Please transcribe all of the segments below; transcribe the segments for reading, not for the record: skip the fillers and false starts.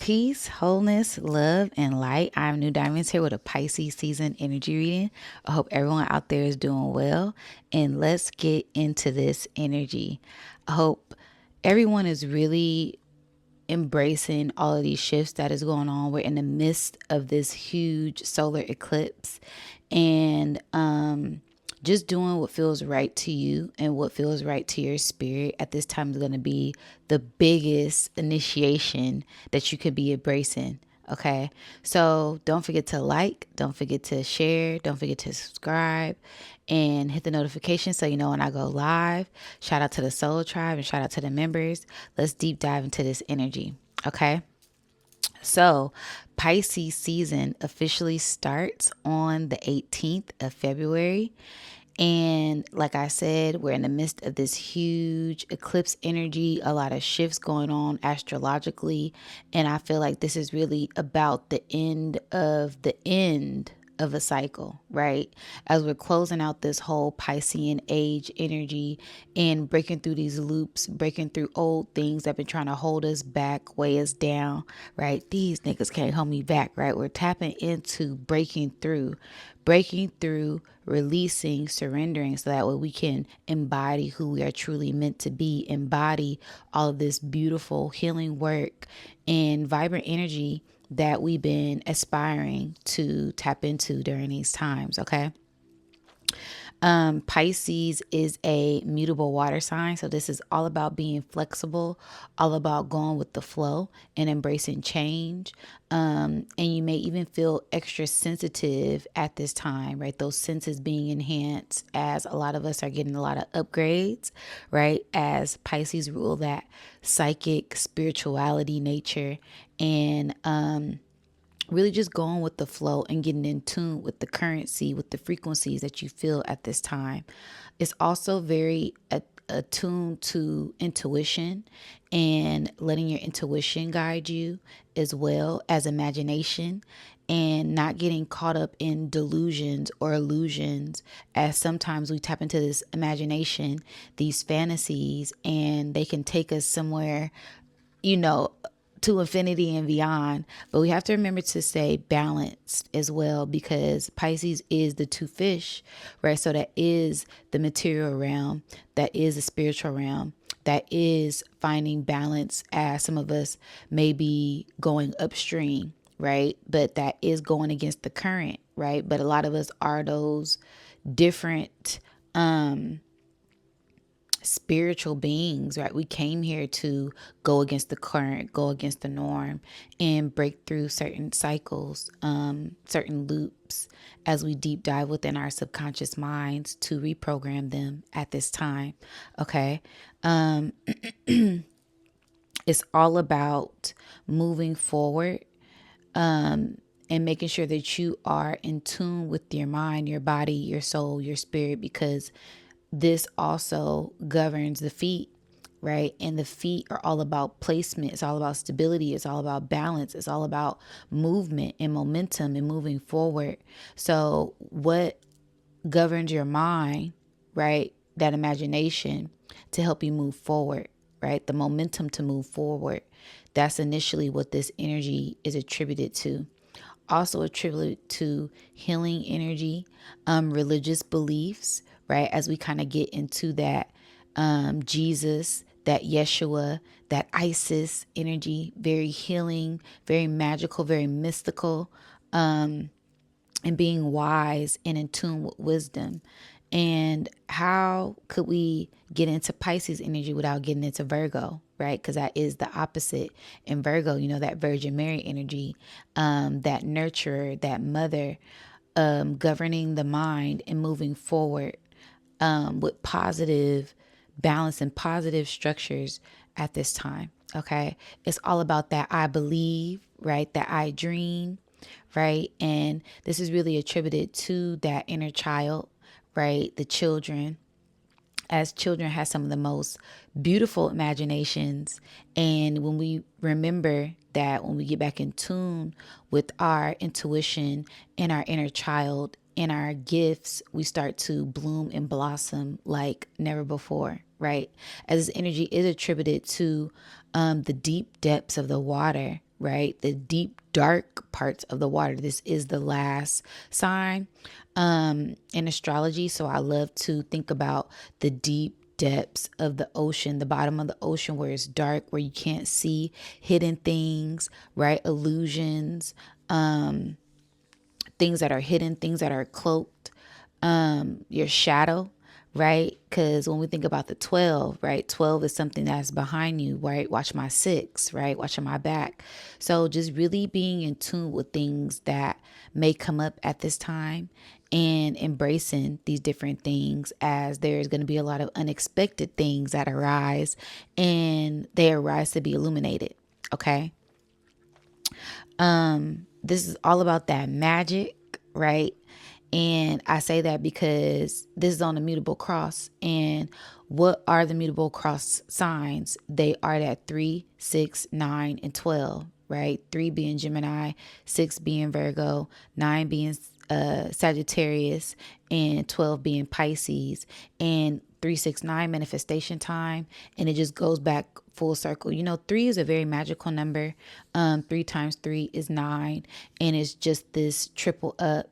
Peace, wholeness, love, and light. I'm Nudiamonds here with a Pisces season energy reading. I hope everyone out there is doing well. And let's get into this energy. I hope everyone is really embracing all of these shifts that is going on. We're in the midst of this huge solar eclipse. And just doing what feels right to you and what feels right to your spirit at this time is going to be the biggest initiation that you could be embracing. Okay. So don't forget to like, don't forget to share, don't forget to subscribe and hit the notification so you know when I go live. Shout out to the Soul Tribe and shout out to the members. Let's deep dive into this energy. Okay. So, Pisces season officially starts on the 18th of February. And like I said, we're in the midst of this huge eclipse energy, a lot of shifts going on astrologically. And I feel like this is really about the end of a cycle, right? As we're closing out this whole Piscean age energy and breaking through these loops, breaking through old things that have been trying to hold us back, weigh us down, right? These niggas can't hold me back, right? We're tapping into breaking through, releasing, surrendering so that way we can embody who we are truly meant to be, embody all of this beautiful healing work and vibrant energy that we've been aspiring to tap into during these times. Okay. Pisces is a mutable water sign. So this is all about being flexible, all about going with the flow and embracing change. And you may even feel extra sensitive at this time, right? Those senses being enhanced as a lot of us are getting a lot of upgrades, right? As Pisces rule that psychic spirituality nature and, really just going with the flow and getting in tune with the currency, with the frequencies that you feel at this time. It's also very attuned to intuition and letting your intuition guide you as well as imagination and not getting caught up in delusions or illusions as sometimes we tap into this imagination, these fantasies, and they can take us somewhere, you know, to infinity and beyond. But we have to remember to stay balanced as well because Pisces is the two fish, right? So that is the material realm, that is the spiritual realm, that is finding balance as some of us may be going upstream, right? But that is going against the current, right? But a lot of us are those different spiritual beings, right? We came here to go against the current, go against the norm, and break through certain cycles, certain loops as we deep dive within our subconscious minds to reprogram them at this time. Okay. It's all about moving forward, and making sure that you are in tune with your mind, your body, your soul, your spirit, because this also governs the feet, right? And the feet are all about placement. It's all about stability. It's all about balance. It's all about movement and momentum and moving forward. So what governs your mind, right? That imagination to help you move forward, right? The momentum to move forward. That's initially what this energy is attributed to. Also attributed to healing energy, religious beliefs, right? As we kind of get into that Jesus, that Yeshua, that Isis energy, very healing, very magical, very mystical, and being wise and in tune with wisdom. And how could we get into Pisces energy without getting into Virgo, right? Because that is the opposite. In Virgo, you know, that Virgin Mary energy, that nurturer, that mother, governing the mind and moving forward with positive balance and positive structures at this time. Okay. It's all about that I believe, right? That I dream, right? And this is really attributed to that inner child, right? The children, as children have some of the most beautiful imaginations. And when we remember that, when we get back in tune with our intuition and our inner child and our gifts, we start to bloom and blossom like never before, right? As this energy is attributed to the deep depths of the water, right? The deep, dark parts of the water. This is the last sign in astrology. So I love to think about the deep depths of the ocean, the bottom of the ocean where it's dark, where you can't see hidden things, right? Illusions, things that are hidden, things that are cloaked, your shadow, right? Because when we think about the 12, right, 12 is something that's behind you, right? Watch my 6, right? Watching my back. So just really being in tune with things that may come up at this time and embracing these different things, as there's going to be a lot of unexpected things that arise, and they arise to be illuminated. Okay. This is all about that magic, right? And I say that because this is on the mutable cross. And what are the mutable cross signs? They are that 3, 6, 9, and 12, right? 3 being Gemini, 6 being Virgo, 9 being Sagittarius, and 12 being Pisces. And 369 manifestation time, and it just goes back full circle. 3 is a very magical number. 3 times 3 is 9, and it's just this triple up.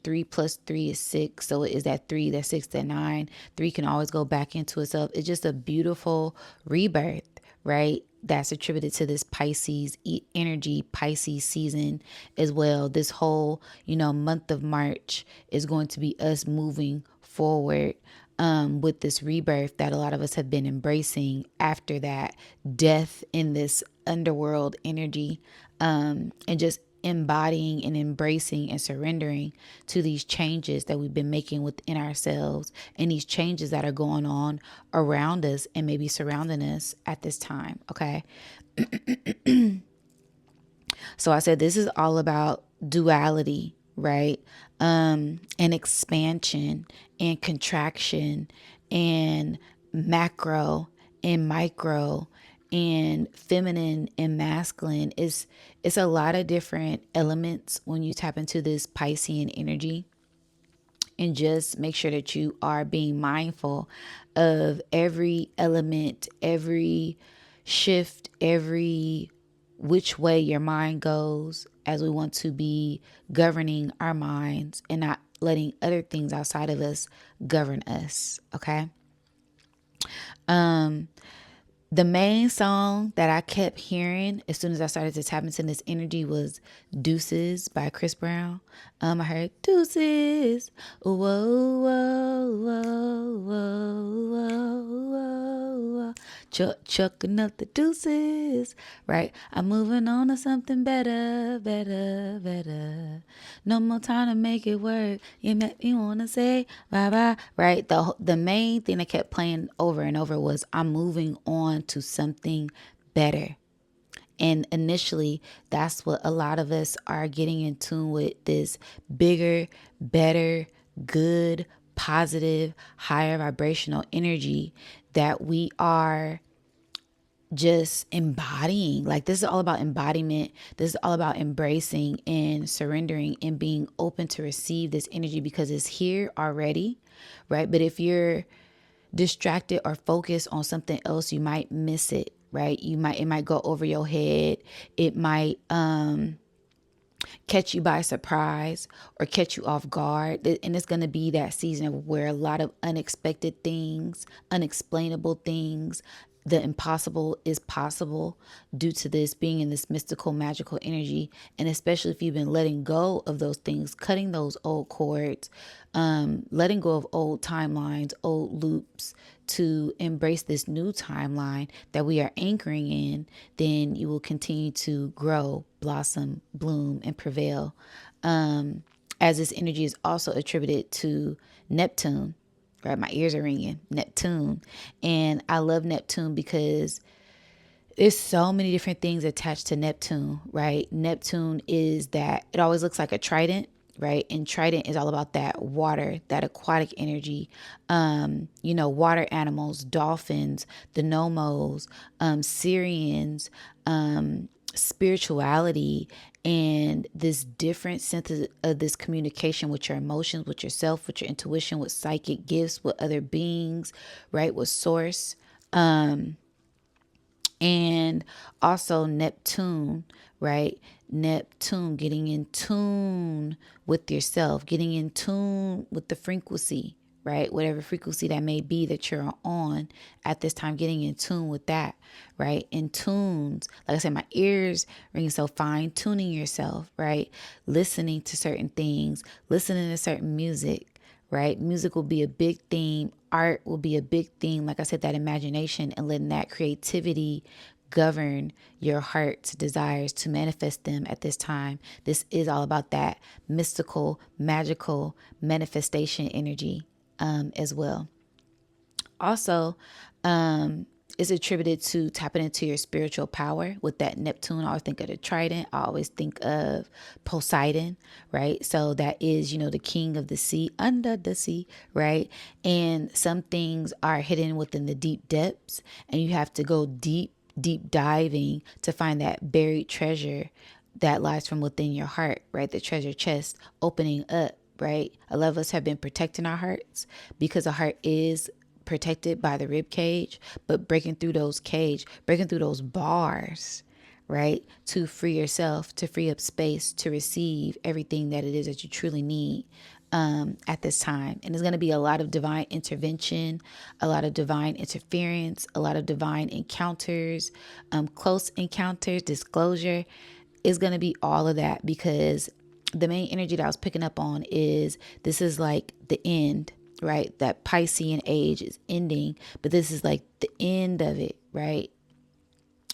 3 plus 3 is 6, so it is that 3, that 6, that 9. 3 can always go back into itself. It's just a beautiful rebirth, right? That's attributed to this Pisces energy, Pisces season as well. This whole, month of March is going to be us moving forward with this rebirth that a lot of us have been embracing after that death in this underworld energy, and just embodying and embracing and surrendering to these changes that we've been making within ourselves, and these changes that are going on around us and maybe surrounding us at this time. Okay. So I said this is all about duality, right? And expansion and contraction and macro and micro and feminine and masculine. It's a lot of different elements when you tap into this Piscean energy. And just make sure that you are being mindful of every element, every shift, every which way your mind goes, as we want to be governing our minds and not letting other things outside of us govern us. Okay. The main song that I kept hearing as soon as I started to tap into this energy was Deuces by Chris Brown. I heard Deuces. Whoa, whoa, whoa, whoa, whoa, whoa. Chucking up the deuces, right? I'm moving on to something better, better, better. No more time to make it work. You make me want to say bye-bye, right? The main thing that kept playing over and over was I'm moving on to something better. And initially, that's what a lot of us are getting in tune with, this bigger, better, good, positive, higher vibrational energy that we are just embodying. Like, this is all about embodiment. This is all about embracing and surrendering and being open to receive this energy because it's here already, right? But if you're distracted or focused on something else, you might miss it, right? It might go over your head. It might catch you by surprise or catch you off guard. And it's going to be that season where a lot of unexpected things, unexplainable things, the impossible is possible due to this being in this mystical, magical energy. And especially if you've been letting go of those things, cutting those old cords, letting go of old timelines, old loops to embrace this new timeline that we are anchoring in, then you will continue to grow, blossom, bloom, and prevail. As this energy is also attributed to Neptune, right? My ears are ringing. Neptune. And I love Neptune because there's so many different things attached to Neptune, right? Neptune is that it always looks like a trident, right? And trident is all about that water, that aquatic energy. Water animals, dolphins, the nomos, Syrians, spirituality, and this different sense of this communication with your emotions, with yourself, with your intuition, with psychic gifts, with other beings, right? With source. And also Neptune, right? Neptune, getting in tune with yourself, getting in tune with the frequency, right? Whatever frequency that may be that you're on at this time, getting in tune with that, right? In tunes, like I said, my ears ring, so fine tuning yourself, right? Listening to certain things, listening to certain music, right? Music will be a big theme. Art will be a big theme. Like I said, that imagination and letting that creativity govern your heart's desires to manifest them at this time. This is all about that mystical, magical manifestation energy as well. Also, is attributed to tapping into your spiritual power with that Neptune. I always think of the trident. I always think of Poseidon, right? So that is, the king of the sea, under the sea, right? And some things are hidden within the deep depths, and you have to go deep, deep diving to find that buried treasure that lies from within your heart, right? The treasure chest opening up, right? A lot of us have been protecting our hearts because a heart is protected by the rib cage, but breaking through breaking through those bars, right? To free yourself, to free up space, to receive everything that it is that you truly need at this time. And there's going to be a lot of divine intervention, a lot of divine interference, a lot of divine encounters, close encounters, disclosure is going to be all of that, because the main energy that I was picking up on is this is like the end, right? That Piscean age is ending, but this is like the end of it, right?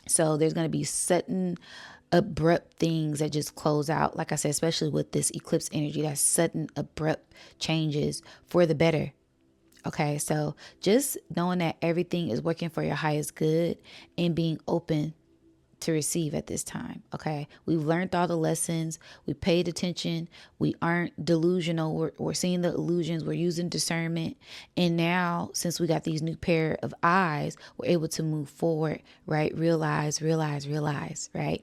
So there's going to be sudden, abrupt things that just close out. Like I said, especially with this eclipse energy, that sudden, abrupt changes for the better. Okay, so just knowing that everything is working for your highest good and being open to receive at this time. Okay, we've learned all the lessons, we paid attention, we aren't delusional, we're seeing the illusions, we're using discernment, and now since we got these new pair of eyes, we're able to move forward, right? Realize, right?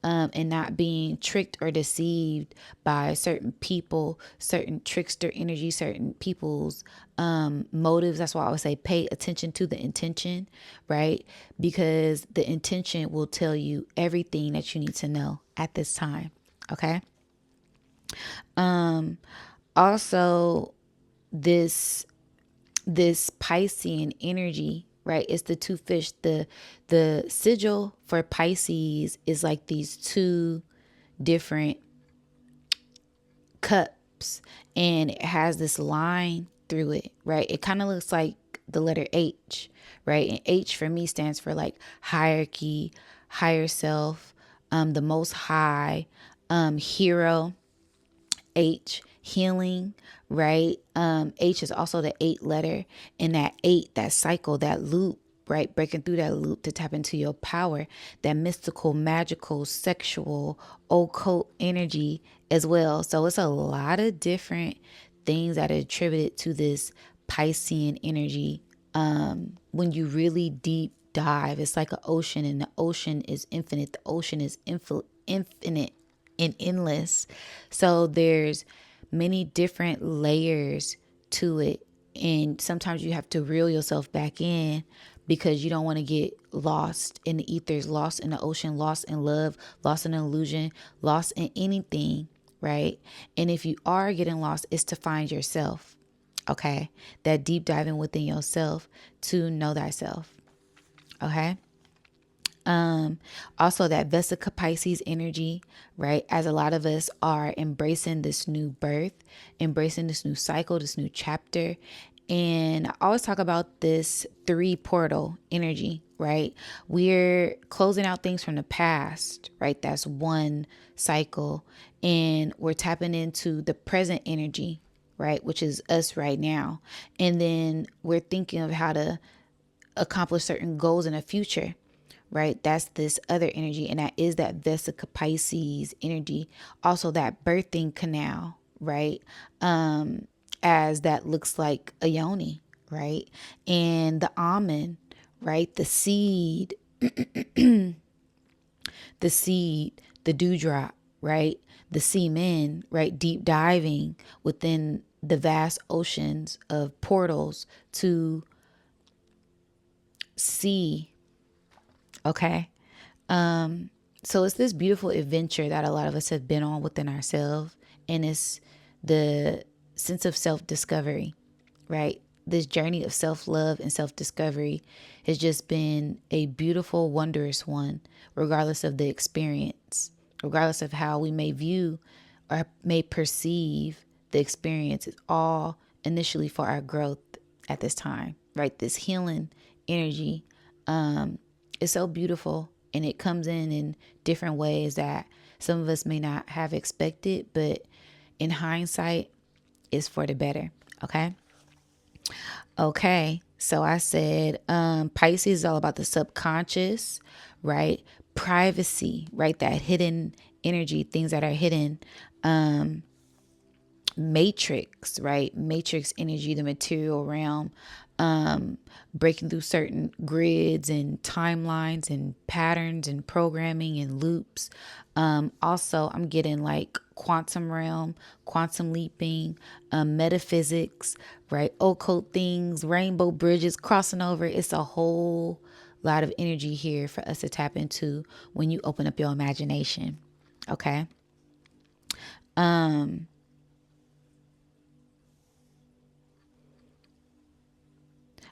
And not being tricked or deceived by certain people, certain trickster energy, certain people's motives. That's why I always say pay attention to the intention, right? Because the intention will tell you everything that you need to know at this time. Okay. Also, this Piscean energy, right? It's the two fish. The sigil for Pisces is like these two different cups, and it has this line through it, right? It kind of looks like the letter H, right? And H for me stands for like hierarchy, higher self, the most high, hero. H, healing, right? H is also the 8 letter, and that 8, that cycle, that loop, right? Breaking through that loop to tap into your power, that mystical, magical, sexual, occult energy as well. So it's a lot of different things that are attributed to this Piscean energy. When you really deep dive, it's like an ocean, and the ocean is infinite. The ocean is infinite and endless. So there's many different layers to it. And sometimes you have to reel yourself back in because you don't want to get lost in the ethers, lost in the ocean, lost in love, lost in an illusion, lost in anything, right? And if you are getting lost, it's to find yourself, okay? That deep diving within yourself to know thyself, okay? Also that Vesica Pisces energy, right? As a lot of us are embracing this new birth, embracing this new cycle, this new chapter. And I always talk about this 3 portal energy, right? We're closing out things from the past, right? That's one cycle. And we're tapping into the present energy, right? Which is us right now. And then we're thinking of how to accomplish certain goals in the future, right? That's this other energy, and that is that Vesica Pisces energy. Also that birthing canal, right? As that looks like a yoni, right? And the almond, right? The seed, the dewdrop, right? The semen, right? Deep diving within the vast oceans of portals to see. Okay. So it's this beautiful adventure that a lot of us have been on within ourselves, and it's the sense of self-discovery, right? This journey of self-love and self-discovery has just been a beautiful, wondrous one, regardless of the experience, regardless of how we may view or may perceive the experience. It's all initially for our growth at this time, right? This healing energy is so beautiful, and it comes in different ways that some of us may not have expected, but in hindsight, it's for the better. Okay. Okay. So I said, Pisces is all about the subconscious, right? Privacy, right? That hidden energy, things that are hidden. Matrix, right? Matrix energy, the material realm, breaking through certain grids and timelines and patterns and programming and loops. Also, I'm getting like quantum realm, quantum leaping, metaphysics, right? Occult things, rainbow bridges, crossing over. It's a whole lot of energy here for us to tap into when you open up your imagination. Okay.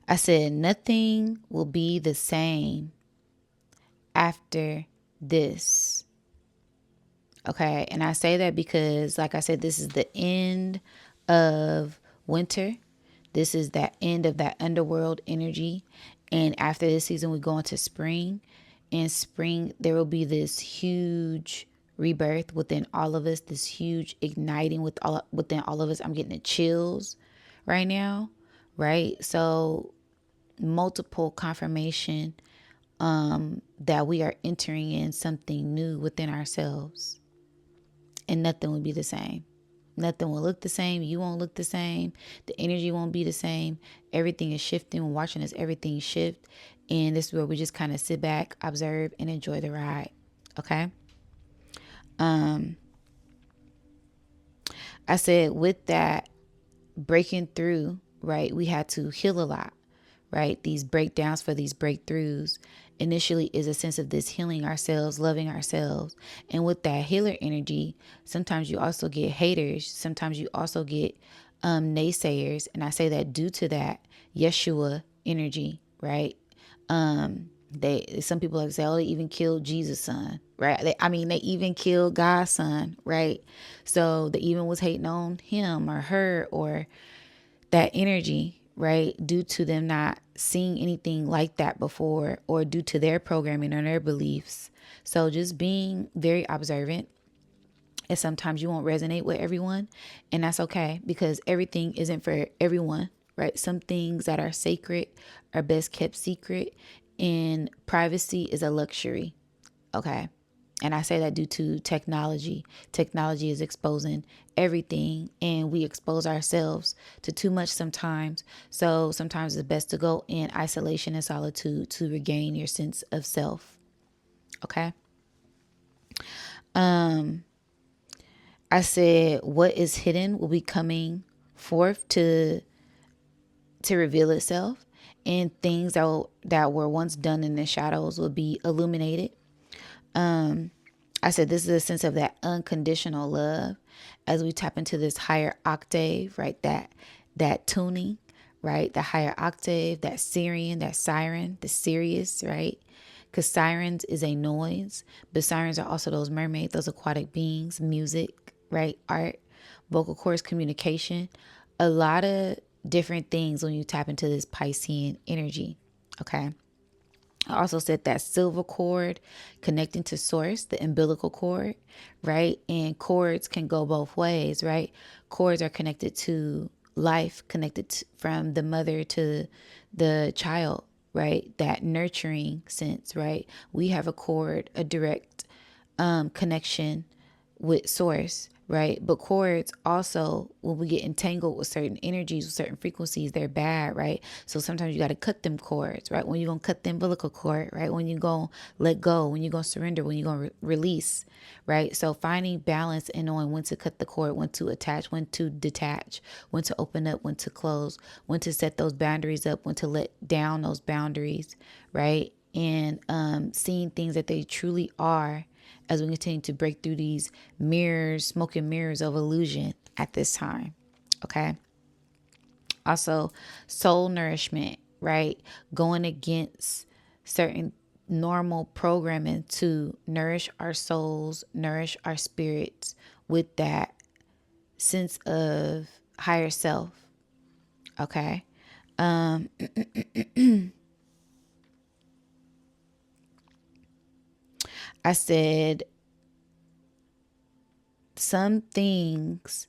I said, nothing will be the same after this. Okay. And I say that because, like I said, this is the end of winter. This is that end of that underworld energy. And after this season, we go into spring. In spring, there will be this huge rebirth within all of us, this huge igniting within all of us. I'm getting the chills right now, right? So multiple confirmation that we are entering in something new within ourselves, and nothing will be the same. Nothing will look the same. You won't look the same. The energy won't be the same. Everything is shifting. We're watching as everything shift. And this is where we just kind of sit back, observe, and enjoy the ride. Okay. I said with that breaking through, right, we had to heal a lot, right? These breakdowns for these breakthroughs initially is a sense of this healing ourselves, loving ourselves. And with that healer energy, sometimes you also get haters. Sometimes you also get naysayers. And I say that due to that Yeshua energy, right? They some people like say, oh, they even killed Jesus' son, right? They even killed God's son, right? So they even was hating on him or her or that energy, right? Due to them not seeing anything like that before, or due to their programming or their beliefs. So just being very observant. And sometimes you won't resonate with everyone, and that's okay, because everything isn't for everyone, right? Some things that are sacred are best kept secret, and privacy is a luxury. Okay. And I say that due to technology. Technology is exposing everything, and we expose ourselves to too much sometimes. So sometimes it's best to go in isolation and solitude to regain your sense of self. Okay. I said what is hidden will be coming forth to reveal itself, and things that were once done in the shadows will be illuminated. I said this is a sense of that unconditional love as we tap into this higher octave, right? That tuning, right? The higher octave, that Syrian, that siren, the Sirius, right? Because sirens is a noise, but sirens are also those mermaids, those aquatic beings, music, right? Art, vocal cords, communication, a lot of different things when you tap into this Piscean energy. Okay. I also said that silver cord connecting to source, the umbilical cord, right? And cords can go both ways, right? Cords are connected to life, from the mother to the child, right? That nurturing sense, right? We have a cord, a direct connection with source, right? But cords also, when we get entangled with certain energies, with certain frequencies, they're bad, right? So sometimes you got to cut them cords, right? When you're going to cut the umbilical cord, right? When you're going to let go, when you're going to surrender, when you're going to release, right? So finding balance and knowing when to cut the cord, when to attach, when to detach, when to open up, when to close, when to set those boundaries up, when to let down those boundaries, right? and seeing things that they truly are as we continue to break through these mirrors, smoke and mirrors of illusion at this time. Okay. Also, soul nourishment, right? Going against certain normal programming to nourish our souls, nourish our spirits with that sense of higher self. Okay. I said some things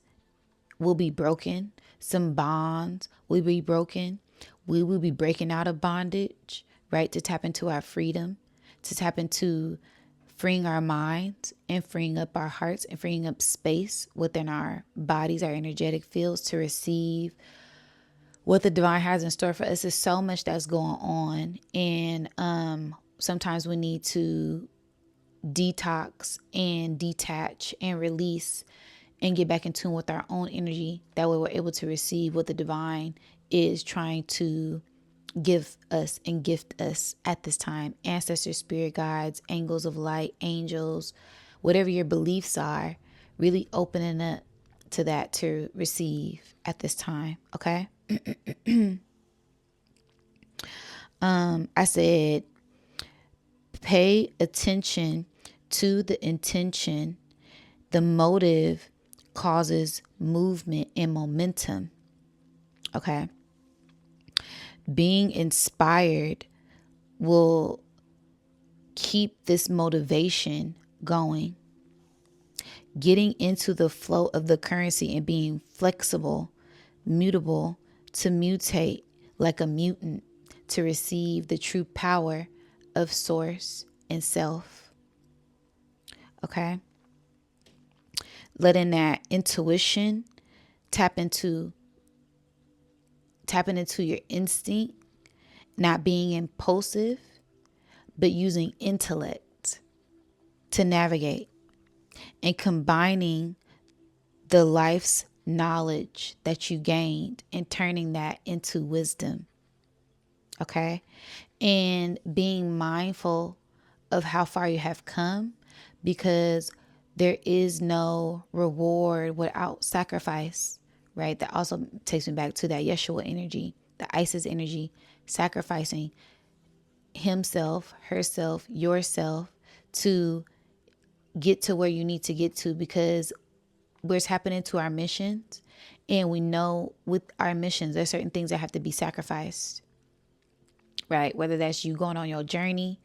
will be broken, some bonds will be broken. We will be breaking out of bondage, right? To tap into our freedom, to tap into freeing our minds and freeing up our hearts and freeing up space within our bodies, our energetic fields to receive what the divine has in store for us. Is so much that's going on. And sometimes we need to detox and detach and release and get back in tune with our own energy. That way we're able to receive what the divine is trying to give us and gift us at this time. Ancestors, spirit guides, angels of light, angels, whatever your beliefs are, really opening up to that to receive at this time. Okay. I said, pay attention to the intention. The motive causes movement and momentum. Okay. Being inspired will keep this motivation going. Getting into the flow of the currency and being flexible, mutable, to mutate like a mutant, to receive the true power of source and self. Okay. Letting that intuition tapping into your instinct, not being impulsive, but using intellect to navigate, and combining the life's knowledge that you gained and turning that into wisdom. Okay. And being mindful of how far you have come, because there is no reward without sacrifice, right? That also takes me back to that Yeshua energy, the Isis energy, sacrificing himself, herself, yourself to get to where you need to get to, because we're tapping into our missions, and we know with our missions there's certain things that have to be sacrificed, right? Whether that's you going on your journey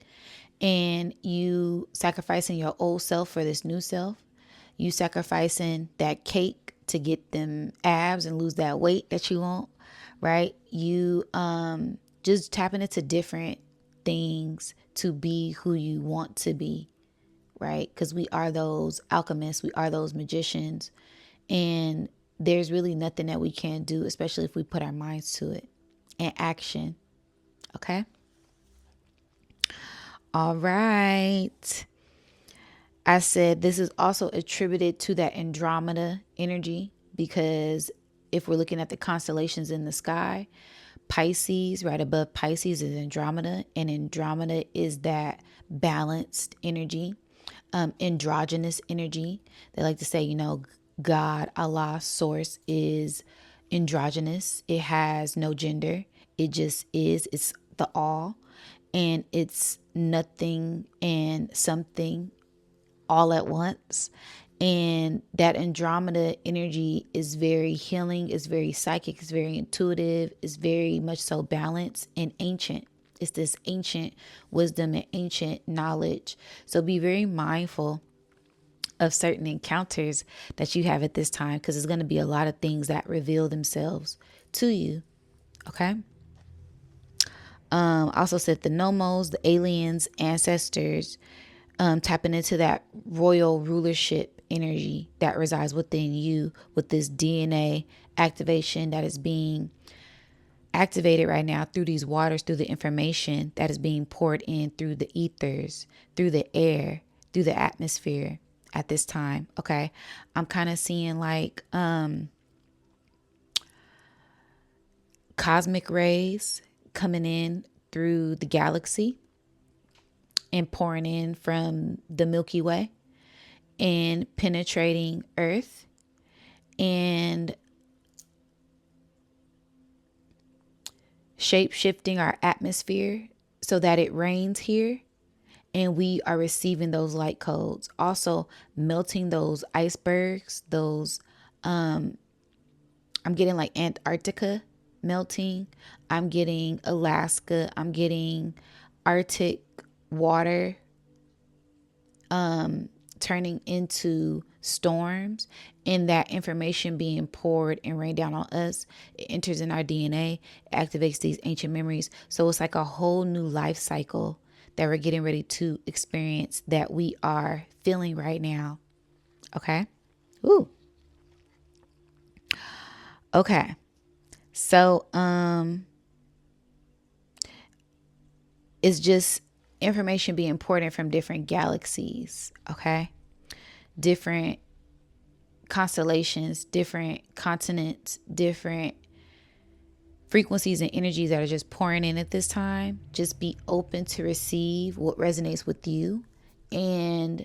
and you sacrificing your old self for this new self, you sacrificing that cake to get them abs and lose that weight that you want, right? You just tapping into different things to be who you want to be, right? Because we are those alchemists, we are those magicians, and there's really nothing that we can't do, especially if we put our minds to it and action. Okay. All right. I said this is also attributed to that Andromeda energy, because if we're looking at the constellations in the sky, Pisces, right above Pisces is Andromeda, and Andromeda is that balanced energy, androgynous energy. They like to say, God, Allah, source is androgynous. It has no gender. It just is. It's the all, and it's nothing and something all at once. And that Andromeda energy is very healing, is very psychic, is very intuitive, is very much so balanced and ancient. It's this ancient wisdom and ancient knowledge. So be very mindful of certain encounters that you have at this time, because there's going to be a lot of things that reveal themselves to you. Okay. Also said the nomos, the aliens, ancestors, tapping into that royal rulership energy that resides within you with this DNA activation that is being activated right now through these waters, through the information that is being poured in through the ethers, through the air, through the atmosphere at this time. Okay. I'm kind of seeing like cosmic rays coming in through the galaxy, and pouring in from the Milky Way and penetrating Earth and shape shifting our atmosphere so that it rains here and we are receiving those light codes. Also melting those icebergs, those I'm getting like Antarctica melting. I'm getting Alaska. I'm getting Arctic water turning into storms, and that information being poured and rained down on us. It enters in our DNA, it activates these ancient memories. So it's like a whole new life cycle that we're getting ready to experience that we are feeling right now. Okay. Ooh. Okay. So it's just information being poured in from different galaxies, okay? Different constellations, different continents, different frequencies and energies that are just pouring in at this time. Just be open to receive what resonates with you and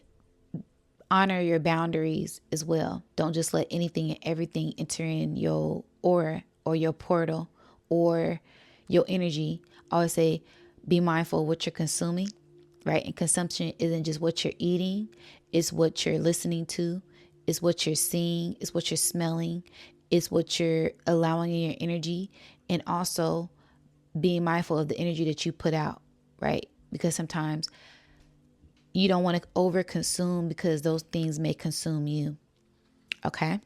honor your boundaries as well. Don't just let anything and everything enter in your aura or your portal or your energy. I always say be mindful of what you're consuming, right? And consumption isn't just what you're eating, it's what you're listening to, it's what you're seeing, it's what you're smelling, it's what you're allowing in your energy, and also being mindful of the energy that you put out, right? Because sometimes you don't want to over consume because those things may consume you. Okay.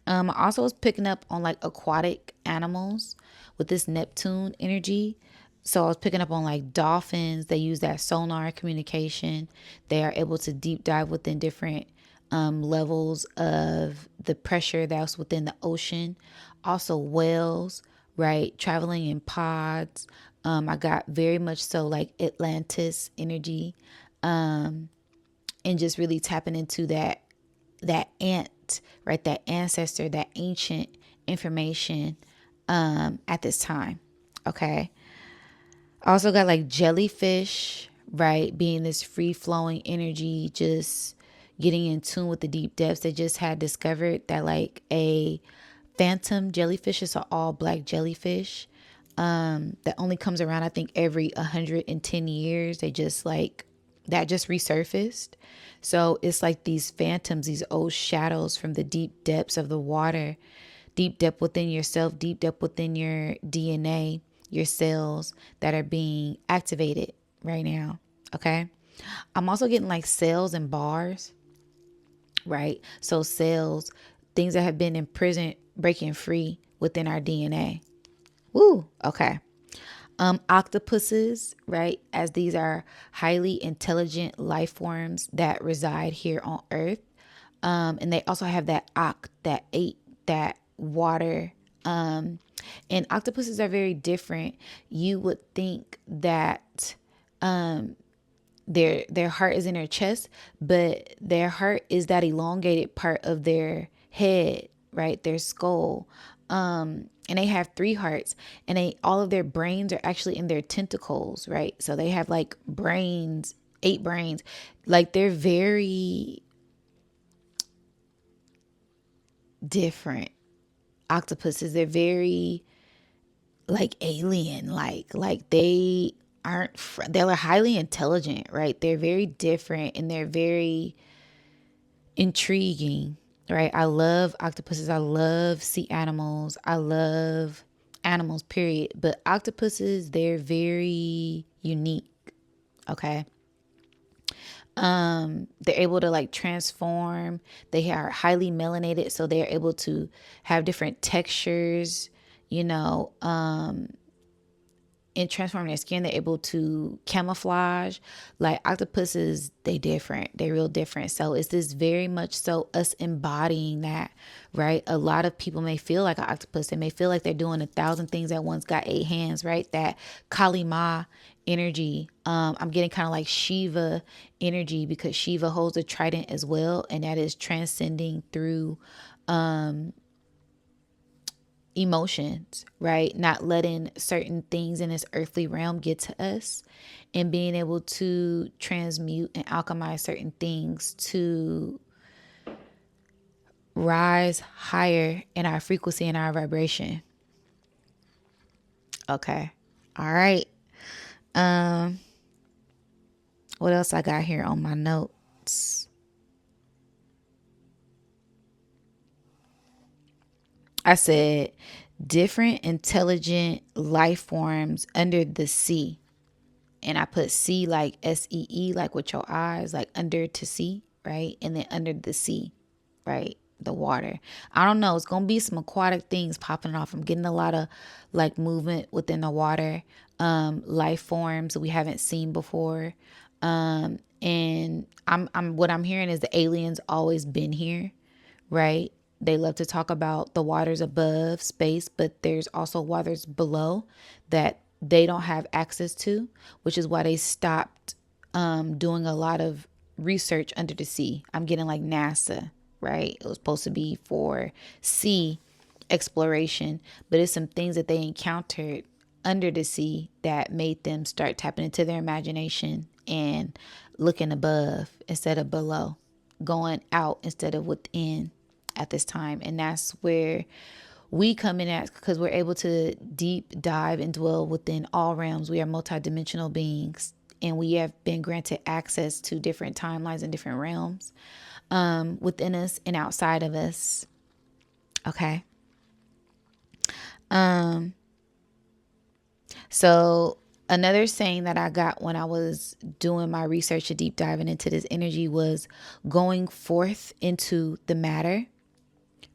I also was picking up on like aquatic animals with this Neptune energy. So I was picking up on like dolphins. They use that sonar communication. They are able to deep dive within different levels of the pressure that's within the ocean. Also whales, right? Traveling in pods. I got very much so like Atlantis energy, and just really tapping into that ant, right? That ancestor, that ancient information at this time. Okay. I also got like jellyfish, right? Being this free flowing energy, just getting in tune with the deep depths. They just had discovered that like a phantom jellyfish is an all black jellyfish that only comes around, I think, every 110 years. They just like that just resurfaced. So it's like these phantoms, these old shadows from the deep depths of the water, deep depth within yourself, deep depth within your DNA, your cells that are being activated right now. Okay. I'm also getting like cells and bars, right? So cells, things that have been imprisoned, breaking free within our DNA. Woo. Okay. Octopuses, right? As these are highly intelligent life forms that reside here on Earth. And they also have that that eight, that water. And octopuses are very different. You would think that their heart is in their chest, but their heart is that elongated part of their head, right? Their skull. And they have three hearts, and all of their brains are actually in their tentacles, right? So they have like brains, 8 brains. Like they're very different octopuses. They're very like alien, like they aren't they're highly intelligent, right? They're very different and they're very intriguing, right? I love octopuses. I love sea animals. I love animals, period. But octopuses, they're very unique. Okay. They're able to like transform. They are highly melanated, so they're able to have different textures, you know, and transforming their skin. They're able to camouflage. Like octopuses, they different. They real different. So it's this very much so us embodying that, right? A lot of people may feel like an octopus. They may feel like they're doing 1,000 things at once, got 8 hands, right? That Kali Ma energy. I'm getting kind of like Shiva energy because Shiva holds a trident as well, and that is transcending through emotions, right? Not letting certain things in this earthly realm get to us, and being able to transmute and alchemize certain things to rise higher in our frequency and our vibration. Okay. All right. Um, what else I got here on my notes? I said different intelligent life forms under the sea. And I put sea like SEE, like with your eyes, like under to sea, right? And then under the sea, right? The water. I don't know. It's going to be some aquatic things popping off. I'm getting a lot of like movement within the water, life forms that we haven't seen before. And what I'm hearing is the aliens always been here, right? They love to talk about the waters above space, but there's also waters below that they don't have access to, which is why they stopped doing a lot of research under the sea. I'm getting like NASA, right? It was supposed to be for sea exploration, but it's some things that they encountered under the sea that made them start tapping into their imagination and looking above instead of below, going out instead of within at this time. And that's where we come in at, because we're able to deep dive and dwell within all realms. We are multidimensional beings, and we have been granted access to different timelines and different realms within us and outside of us. Okay. So another saying that I got when I was doing my research and deep diving into this energy was going forth into the matter,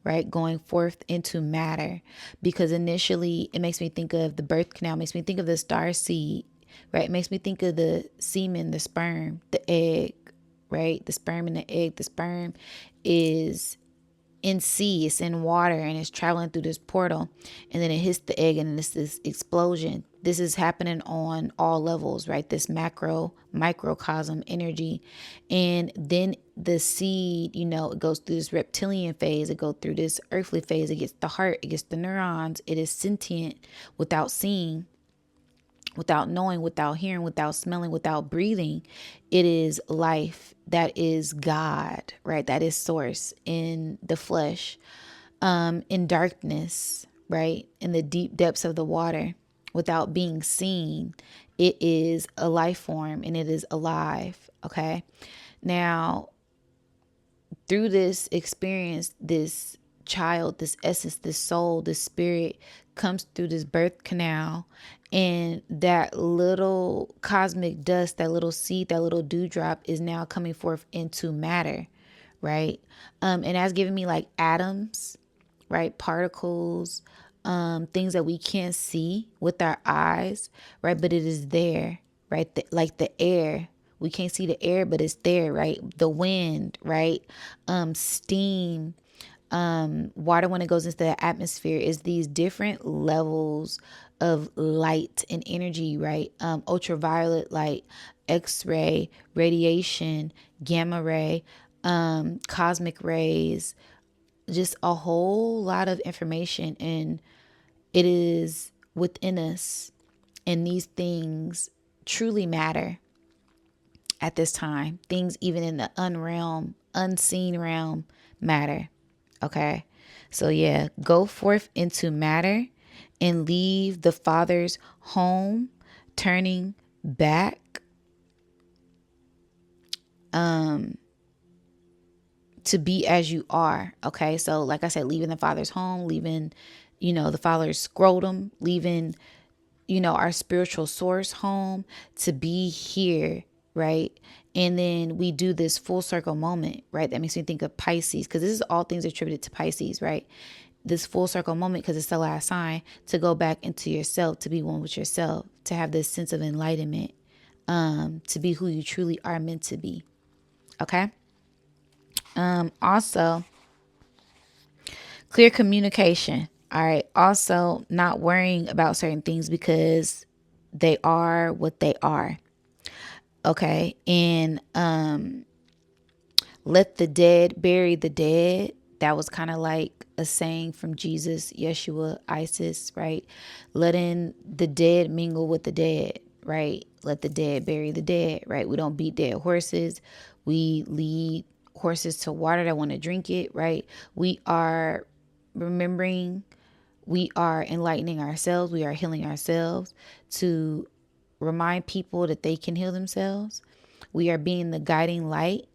right? Going forth into matter, because initially it makes me think of the birth canal, makes me think of the star seed, right? It makes me think of the semen, the sperm, the egg, right? The sperm and the egg. The sperm is in sea, it's in water, and it's traveling through this portal, and then it hits the egg, and it's this explosion. This is happening on all levels, right? This macro microcosm energy. And then the seed, it goes through this reptilian phase, it goes through this earthly phase, it gets the heart, it gets the neurons, it is sentient without seeing, without knowing, without hearing, without smelling, without breathing. It is life. That is God, right? That is source in the flesh, in darkness, right? In the deep depths of the water, without being seen. It is a life form, and it is alive. Okay. Now, through this experience, this child, this essence, this soul, this spirit comes through this birth canal, and that little cosmic dust, that little seed, that little dewdrop is now coming forth into matter, right? And that's giving me like atoms, right? Particles, things that we can't see with our eyes, right? But it is there, right? Like the air. We can't see the air, but it's there, right? The wind, right? Steam, water when it goes into the atmosphere, is these different levels of light and energy, right? Ultraviolet light, X-ray, radiation, gamma ray, cosmic rays, just a whole lot of information, and it is within us. And these things truly matter at this time. Things even in the unrealm, unseen realm matter. Okay. So yeah, go forth into matter and leave the Father's home, turning back to be as you are. Okay. So like I said, leaving the Father's home, leaving, the Father's scrotum, leaving, our spiritual source home to be here, right? And then we do this full circle moment, right? That makes me think of Pisces, because this is all things attributed to Pisces, right? This full circle moment, because it's the last sign, to go back into yourself, to be one with yourself, to have this sense of enlightenment, to be who you truly are meant to be. Okay. Also, clear communication. All right. Also, not worrying about certain things because they are what they are. Okay. And let the dead bury the dead. That was kind of like a saying from Jesus, Yeshua, Isis, right? Letting the dead mingle with the dead, right? Let the dead bury the dead, right? We don't beat dead horses. We lead horses to water that want to drink it, right? We are remembering, we are enlightening ourselves, we are healing ourselves to remind people that they can heal themselves. We are being the guiding light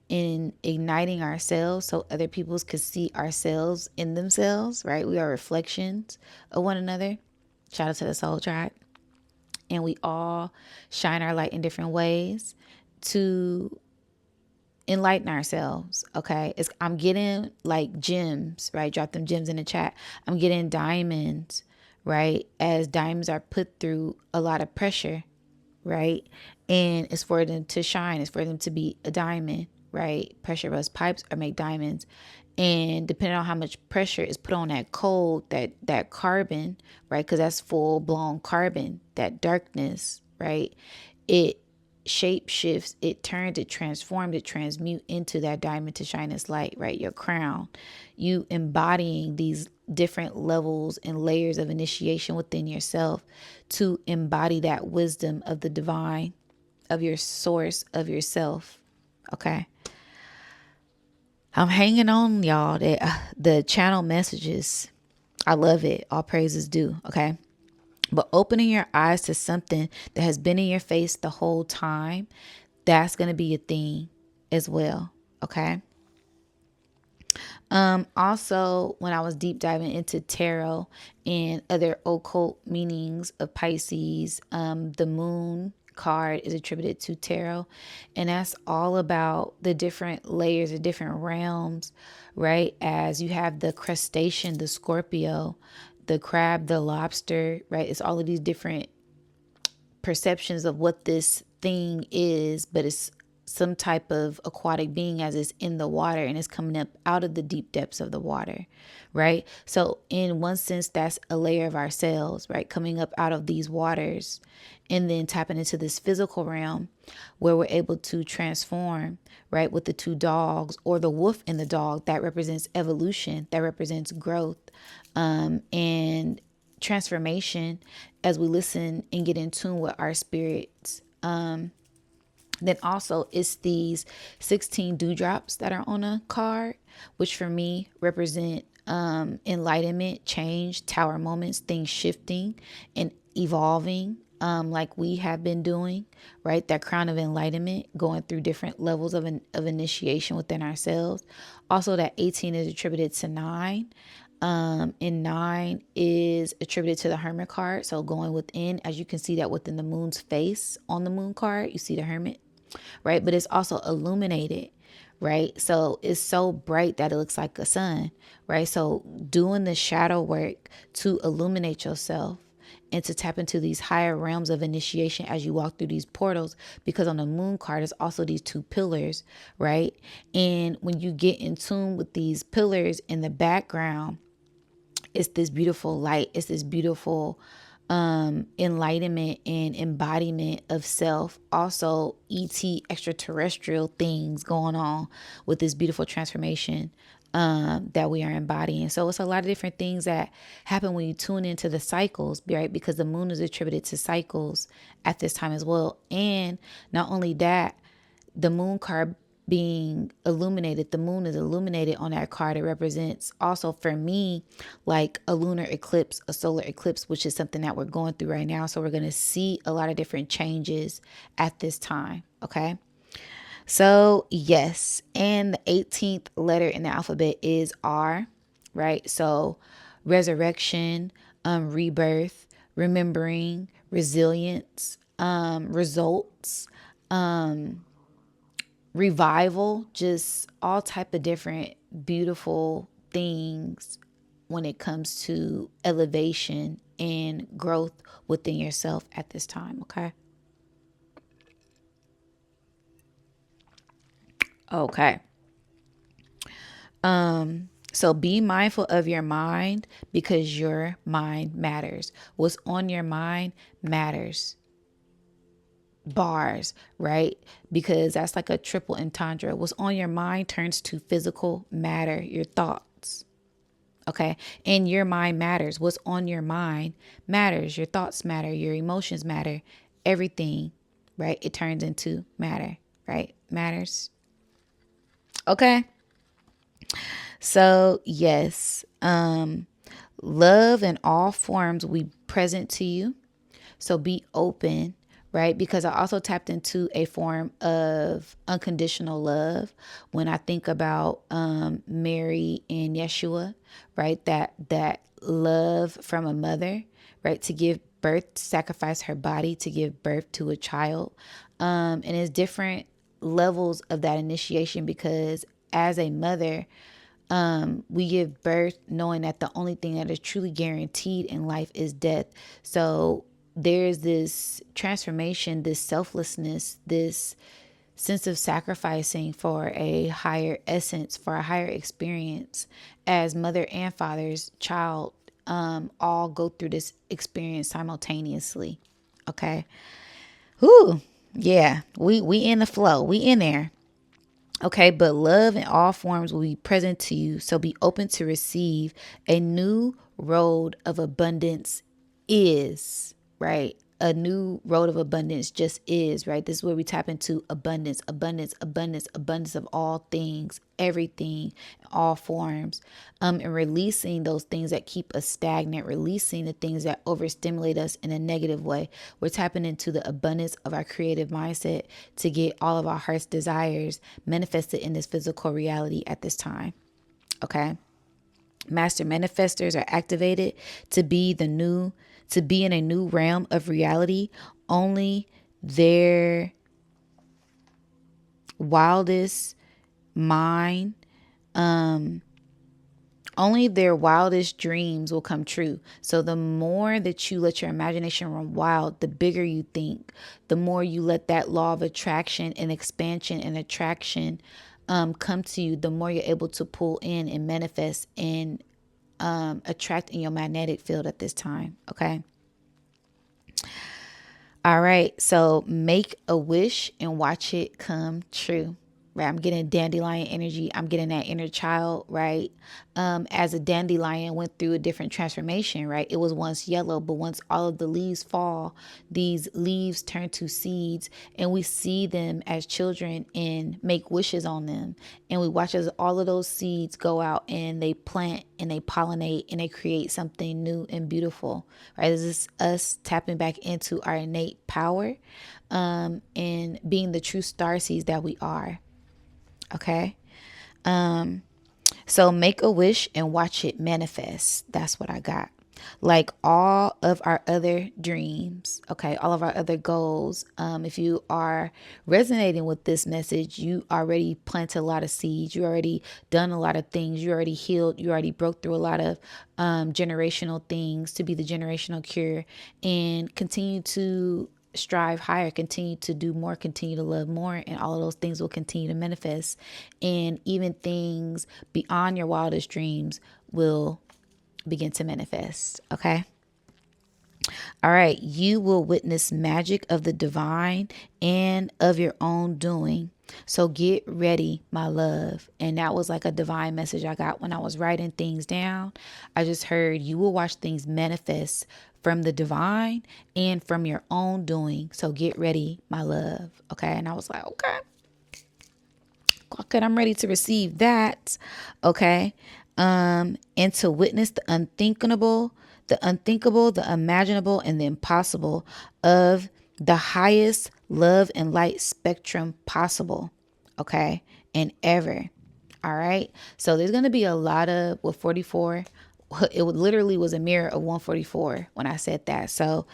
in igniting ourselves so other people could see ourselves in themselves, right? We are reflections of one another. Shout out to the Soul Tribe. And we all shine our light in different ways to enlighten ourselves. Okay. I'm getting like gems, right? Drop them gems in the chat. I'm getting diamonds, right? As diamonds are put through a lot of pressure, right? And it's for them to shine. It's for them to be a diamond, right? Pressure rust pipes or make diamonds. And depending on how much pressure is put on that coal, that carbon, right? Because that's full blown carbon, that darkness, right? It shape shifts, it turns, it transforms, it transmute into that diamond to shine its light, right? Your crown. You embodying these different levels and layers of initiation within yourself to embody that wisdom of the divine, of your source, of yourself. Okay. I'm hanging on, y'all. That the channel messages, I love it. All praises due. Okay. But opening your eyes to something that has been in your face the whole time, that's going to be a thing as well. Okay. Also, when I was deep diving into tarot and other occult meanings of Pisces, the moon card is attributed to tarot, and that's all about the different layers, the different realms, right? As you have the crustacean, the Scorpio, the crab, the lobster, right? It's all of these different perceptions of what this thing is, but it's some type of aquatic being as it's in the water and it's coming up out of the deep depths of the water, right? So in one sense, that's a layer of ourselves, right? Coming up out of these waters and then tapping into this physical realm where we're able to transform, right? With the two dogs or the wolf and the dog, that represents evolution, that represents growth, and transformation as we listen and get in tune with our spirits. Then also it's these 16 dewdrops that are on a card, which for me represent enlightenment, change, tower moments, things shifting and evolving, like we have been doing, right? That crown of enlightenment, going through different levels of initiation within ourselves. Also, that 18 is attributed to 9. And 9 is attributed to the Hermit card. So going within, as you can see that within the moon's face on the moon card, you see the Hermit, right? But it's also illuminated, right? So it's so bright that it looks like a sun, right? So doing the shadow work to illuminate yourself and to tap into these higher realms of initiation as you walk through these portals, because on the moon card is also these two pillars, right? And when you get in tune with these pillars in the background, it's this beautiful light. It's this beautiful enlightenment and embodiment of self. Also, ET extraterrestrial things going on with this beautiful transformation that we are embodying. So it's a lot of different things that happen when you tune into the cycles, right? Because the moon is attributed to cycles at this time as well. And not only that, the moon card being illuminated, the moon is illuminated on that card. It represents also for me like a lunar eclipse, a solar eclipse, which is something that we're going through right now. So we're going to see a lot of different changes at this time. Okay. So yes. And the 18th letter in the alphabet is R, right? So resurrection, rebirth, remembering, resilience, results, revival, just all type of different beautiful things when it comes to elevation and growth within yourself at this time. Okay. So be mindful of your mind because your mind matters. What's on your mind matters. bars, right? Because that's like a triple entendre. What's on your mind turns to physical matter, your thoughts. Okay. And your mind matters. What's on your mind matters. Your thoughts matter. Your emotions matter. Everything, right? It turns into matter, right? Matters. Okay. So, yes, love in all forms will be present to you. So be open, right? Because I also tapped into a form of unconditional love when I think about Mary and Yeshua, right? That love from a mother, right? To give birth, to sacrifice her body to give birth to a child. And it's different levels of that initiation because as a mother, we give birth knowing that the only thing that is truly guaranteed in life is death. So there's this transformation, this selflessness, this sense of sacrificing for a higher essence, for a higher experience as mother and father's child all go through this experience simultaneously. Okay. Whew. Yeah. We in the flow. We in there. Okay, but love in all forms will be present to you. So be open to receive a new road of abundance is, right? A new road of abundance just is, right? This is where we tap into abundance, abundance, abundance, abundance of all things, everything, all forms, and releasing those things that keep us stagnant, releasing the things that overstimulate us in a negative way. We're tapping into the abundance of our creative mindset to get all of our heart's desires manifested in this physical reality at this time. Okay. Master manifestors are activated to be in a new realm of reality. Only their wildest mind, only their wildest dreams will come true. So the more that you let your imagination run wild, the bigger you think, the more you let that law of attraction and expansion and attraction come to you, the more you're able to pull in and manifest and attract in your magnetic field at this time. Okay. All right. So make a wish and watch it come true. Right. I'm getting dandelion energy. I'm getting that inner child, right? As a dandelion went through a different transformation, right? It was once yellow, but once all of the leaves fall, these leaves turn to seeds and we see them as children and make wishes on them. And we watch as all of those seeds go out and they plant and they pollinate and they create something new and beautiful, right? This is us tapping back into our innate power and being the true starseeds that we are. Okay. So make a wish and watch it manifest. That's what I got. Like all of our other dreams, okay, all of our other goals. If you are resonating with this message, you already planted a lot of seeds. You already done a lot of things. You already healed. You already broke through a lot of generational things to be the generational cure and continue to strive higher, continue to do more, continue to love more, and all of those things will continue to manifest. And even things beyond your wildest dreams will begin to manifest. Okay. All right. You will witness magic of the divine and of your own doing. So get ready, my love. And that was like a divine message I got when I was writing things down. I just heard you will watch things manifest from the divine and from your own doing. So get ready, my love. Okay. And I was like, okay, I'm ready to receive that. Okay. And to witness the imaginable, and the impossible of the highest love and light spectrum possible. Okay. And ever. All right. So there's going to be a lot of, with 44, it literally was a mirror of 144 when I said that. So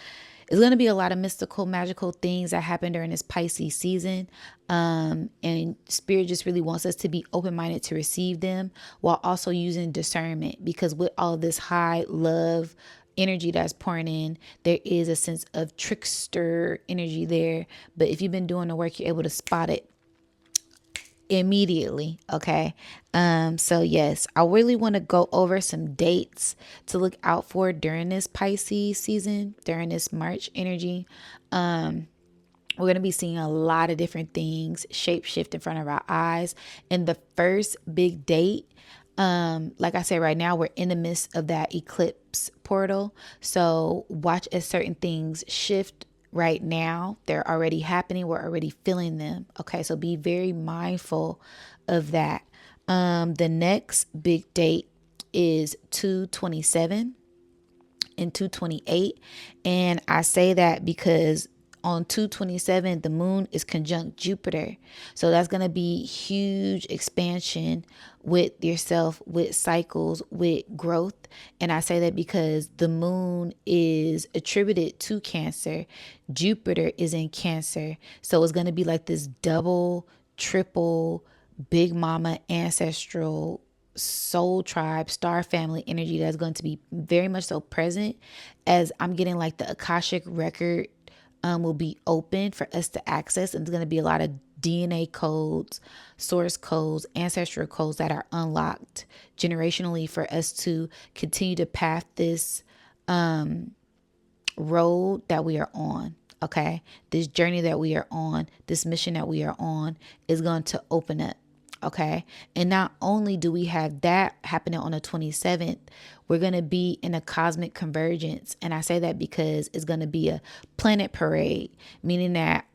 it's going to be a lot of mystical, magical things that happen during this Pisces season. And Spirit just really wants us to be open-minded to receive them while also using discernment, because with all this high love energy that's pouring in, there is a sense of trickster energy there. But if you've been doing the work, you're able to spot it immediately. Okay. So yes, I really want to go over some dates to look out for during this Pisces season, during this March energy. We're going to be seeing a lot of different things shape shift in front of our eyes. And the first big date, like I said, right now we're in the midst of that eclipse portal. So watch as certain things shift right now. They're already happening. We're already feeling them. Okay. So be very mindful of that. The next big date is 227 and 228. And I say that because on 227, the moon is conjunct Jupiter. So that's going to be huge expansion with yourself, with cycles, with growth. And I say that because the moon is attributed to Cancer. Jupiter is in Cancer. So it's going to be like this double, triple, big mama ancestral soul tribe, star family energy that's going to be very much so present, as I'm getting like the Akashic record will be open for us to access. And there's going to be a lot of DNA codes, source codes, ancestral codes that are unlocked generationally for us to continue to path this road that we are on. Okay. This journey that we are on, this mission that we are on is going to open up. Okay. And not only do we have that happening on the 27th, we're going to be in a cosmic convergence. And I say that because it's going to be a planet parade, meaning that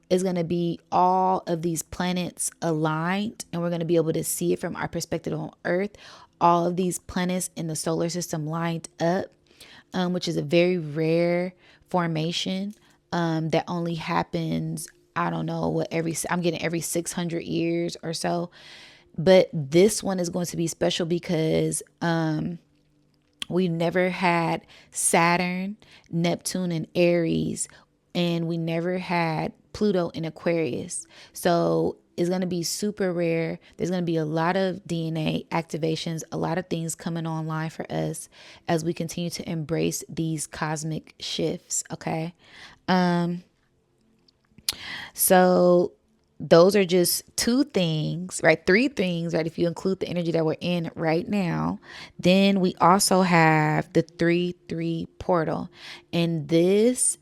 it's going to be all of these planets aligned, and we're going to be able to see it from our perspective on Earth. All of these planets in the solar system lined up, which is a very rare formation that only happens, I don't know what, I'm getting every 600 years or so. But this one is going to be special because we never had Saturn, Neptune, and Aries, and we never had Pluto in Aquarius. So it's going to be super rare. There's going to be a lot of DNA activations, a lot of things coming online for us as we continue to embrace these cosmic shifts. Okay. So those are just two things, right? Three things, right? If you include the energy that we're in right now, then we also have the 3-3 portal. And these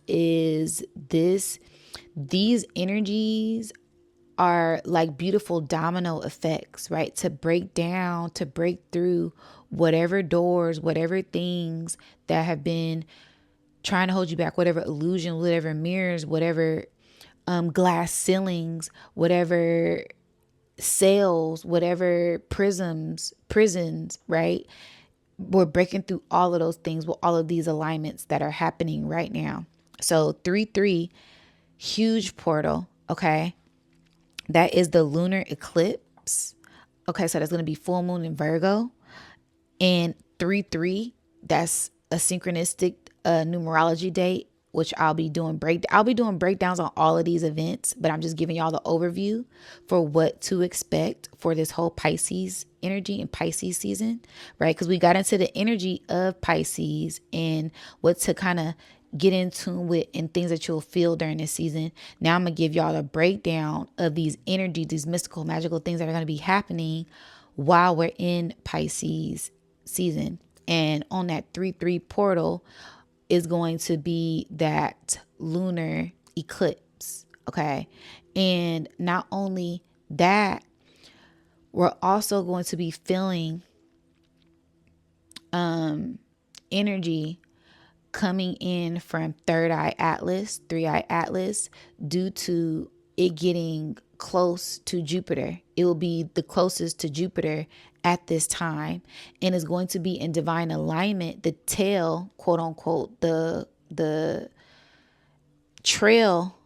energies are like beautiful domino effects, right? To break down, to break through whatever doors, whatever things that have been trying to hold you back, whatever illusion, whatever mirrors, whatever glass ceilings, whatever cells, whatever prisons, right? We're breaking through all of those things with all of these alignments that are happening right now. So 3-3, huge portal. Okay. That is the lunar eclipse. Okay. So that's going to be full moon in Virgo. And 3-3, that's a synchronistic numerology date, which I'll be doing breakdowns on all of these events, but I'm just giving y'all the overview for what to expect for this whole Pisces energy and Pisces season, right? Because we got into the energy of Pisces and what to kind of get in tune with and things that you'll feel during this season. Now I'm going to give y'all a breakdown of these energies, these mystical, magical things that are going to be happening while we're in Pisces season. And on that 3-3 portal is going to be that lunar eclipse. Okay. And not only that, we're also going to be feeling energy coming in from third eye Atlas, 3-eye Atlas, due to it getting close to Jupiter. It will be the closest to Jupiter at this time, and is going to be in divine alignment. The tail, quote unquote, the trail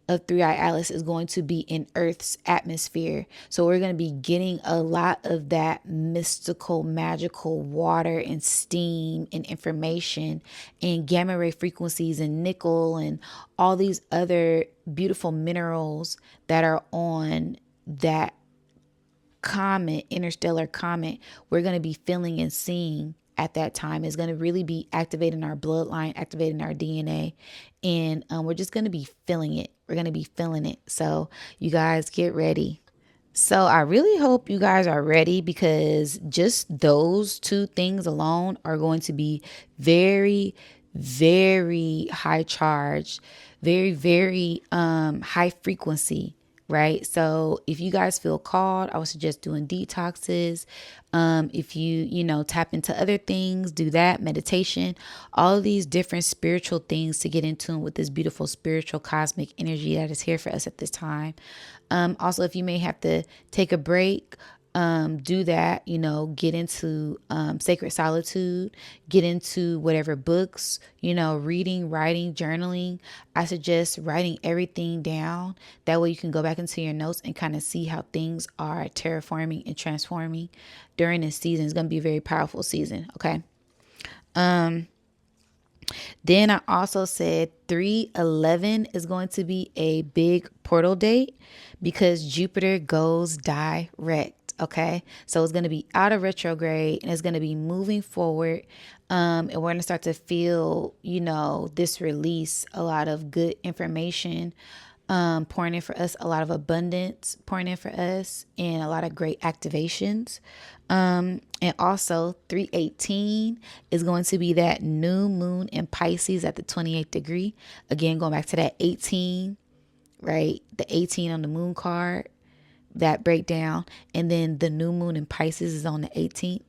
of 3-eye Atlas is going to be in Earth's atmosphere. So we're going to be getting a lot of that mystical, magical water and steam and information and gamma ray frequencies and nickel and all these other beautiful minerals that are on that comet, interstellar comet. We're going to be feeling and seeing at that time. Is going to really be activating our bloodline, activating our DNA, and we're just going to be feeling it. We're going to be feeling it. So you guys get ready. So I really hope you guys are ready, because just those two things alone are going to be very, very high charged, very, very high frequency, right? So if you guys feel called, I would suggest doing detoxes. If you tap into other things, do that, meditation, all of these different spiritual things to get in tune with this beautiful spiritual cosmic energy that is here for us at this time. Also, if you may have to take a break, do that, get into sacred solitude, get into whatever books, reading, writing, journaling. I suggest writing everything down. That way you can go back into your notes and kind of see how things are terraforming and transforming during this season. It's going to be a very powerful season. Okay. Then I also said 3/11 is going to be a big portal date because Jupiter goes direct. Okay. So it's going to be out of retrograde and it's going to be moving forward. And we're going to start to feel, this release, a lot of good information pouring in for us, a lot of abundance pouring in for us, and a lot of great activations. And also 3/18 is going to be that new moon in Pisces at the 28th degree. Again, going back to that 18, right? The 18 on the moon card, that breakdown. And then the new moon in Pisces is on the 18th.